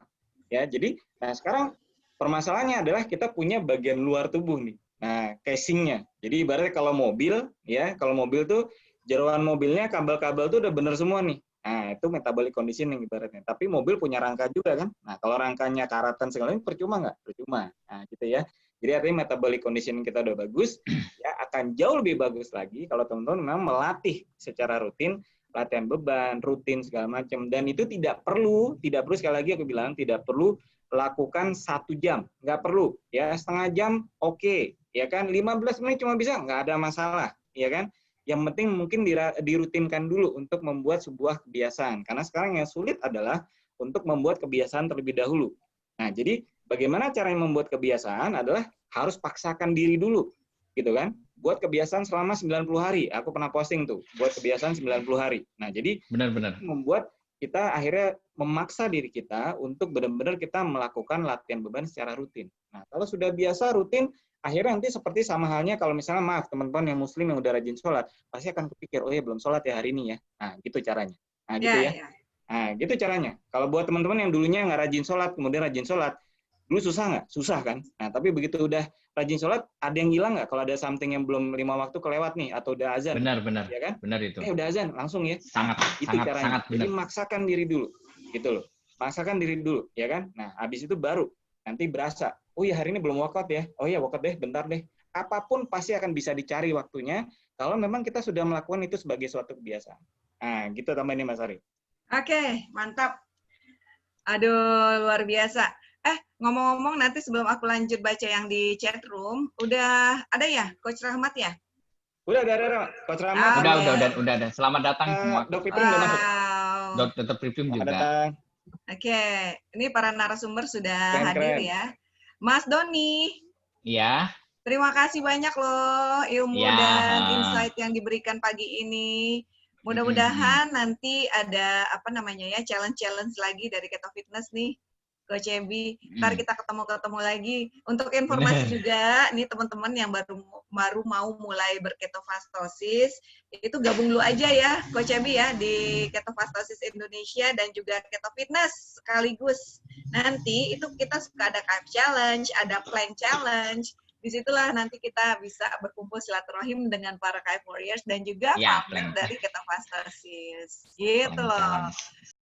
Ya, jadi nah sekarang permasalahannya adalah kita punya bagian luar tubuh nih. Nah, casingnya. Jadi ibaratnya kalau mobil, ya, kalau mobil tuh jeroan mobilnya kabel-kabel tuh udah bener semua nih. Nah, itu metabolic conditioning ibaratnya. Tapi mobil punya rangka juga kan. Nah, kalau rangkanya karatan segala ini percuma nggak? Percuma. Nah, gitu ya. Jadi artinya metabolic conditioning kita udah bagus, ya akan jauh lebih bagus lagi kalau teman-teman memang melatih secara rutin, latihan beban, rutin segala macam. Dan itu tidak perlu sekali lagi aku bilang, tidak perlu lakukan 1 jam. Nggak perlu. Ya, setengah jam oke. Ya kan, 15 menit cuma bisa, nggak ada masalah. Ya kan. Yang penting mungkin dirutinkan dulu untuk membuat sebuah kebiasaan. Karena sekarang yang sulit adalah untuk membuat kebiasaan terlebih dahulu. Nah, jadi bagaimana cara membuat kebiasaan adalah harus paksakan diri dulu. Gitu kan? Buat kebiasaan selama 90 hari. Aku pernah posting tuh, buat kebiasaan 90 hari. Nah, jadi benar-benar membuat kita akhirnya memaksa diri kita untuk benar-benar kita melakukan latihan beban secara rutin. Nah, kalau sudah biasa rutin, akhirnya nanti seperti sama halnya kalau misalnya maaf teman-teman yang muslim yang udah rajin sholat, pasti akan kepikir, oh ya belum sholat ya hari ini ya. Nah, gitu caranya. Nah, gitu ya. Nah, gitu caranya. Kalau buat teman-teman yang dulunya nggak rajin sholat, kemudian rajin sholat, dulu susah nggak? Susah kan? Nah, tapi begitu udah rajin sholat, ada yang hilang nggak? Kalau ada something yang belum 5 waktu kelewat nih, atau udah azan. benar Ya kan? benar itu Udah azan, langsung ya. sangat Itu sangat caranya. sangat Jadi benar. maksakan diri dulu. Gitu loh. Maksakan diri dulu, ya kan? Nah, habis itu baru nanti berasa, oh ya hari ini belum workout ya. Oh ya workout deh, bentar deh. Apapun pasti akan bisa dicari waktunya kalau memang kita sudah melakukan itu sebagai suatu kebiasaan. Nah, gitu tambah ini Mas Ari. Oke, mantap. Aduh, luar biasa. Ngomong-ngomong nanti sebelum aku lanjut baca yang di chat room, udah ada ya Coach Rahmat ya? Udah ada Coach Rahmat. Udah ada. Selamat datang semua. Dok Piprim udah masuk. Dr. Piprim juga. Datang. Oke, ini para narasumber sudah Keren. hadir ya. Mas Doni. Iya. Terima kasih banyak loh ilmu dan insight yang diberikan pagi ini. Mudah-mudahan nanti ada challenge-challenge lagi dari Keto Fitness nih, Coach Ebi. Ntar kita ketemu lagi. Untuk informasi juga, nih teman-teman yang baru mau mulai berketofastosis, itu gabung dulu aja ya, Coach Ebi ya, di Ketofastosis Indonesia dan juga Keto Fitness sekaligus. Nanti itu kita suka ada KF Challenge, ada Plank Challenge. Disitulah nanti kita bisa berkumpul silaturahim dengan para KF Warriors dan juga founder dari Ketofastosis. Gitu loh.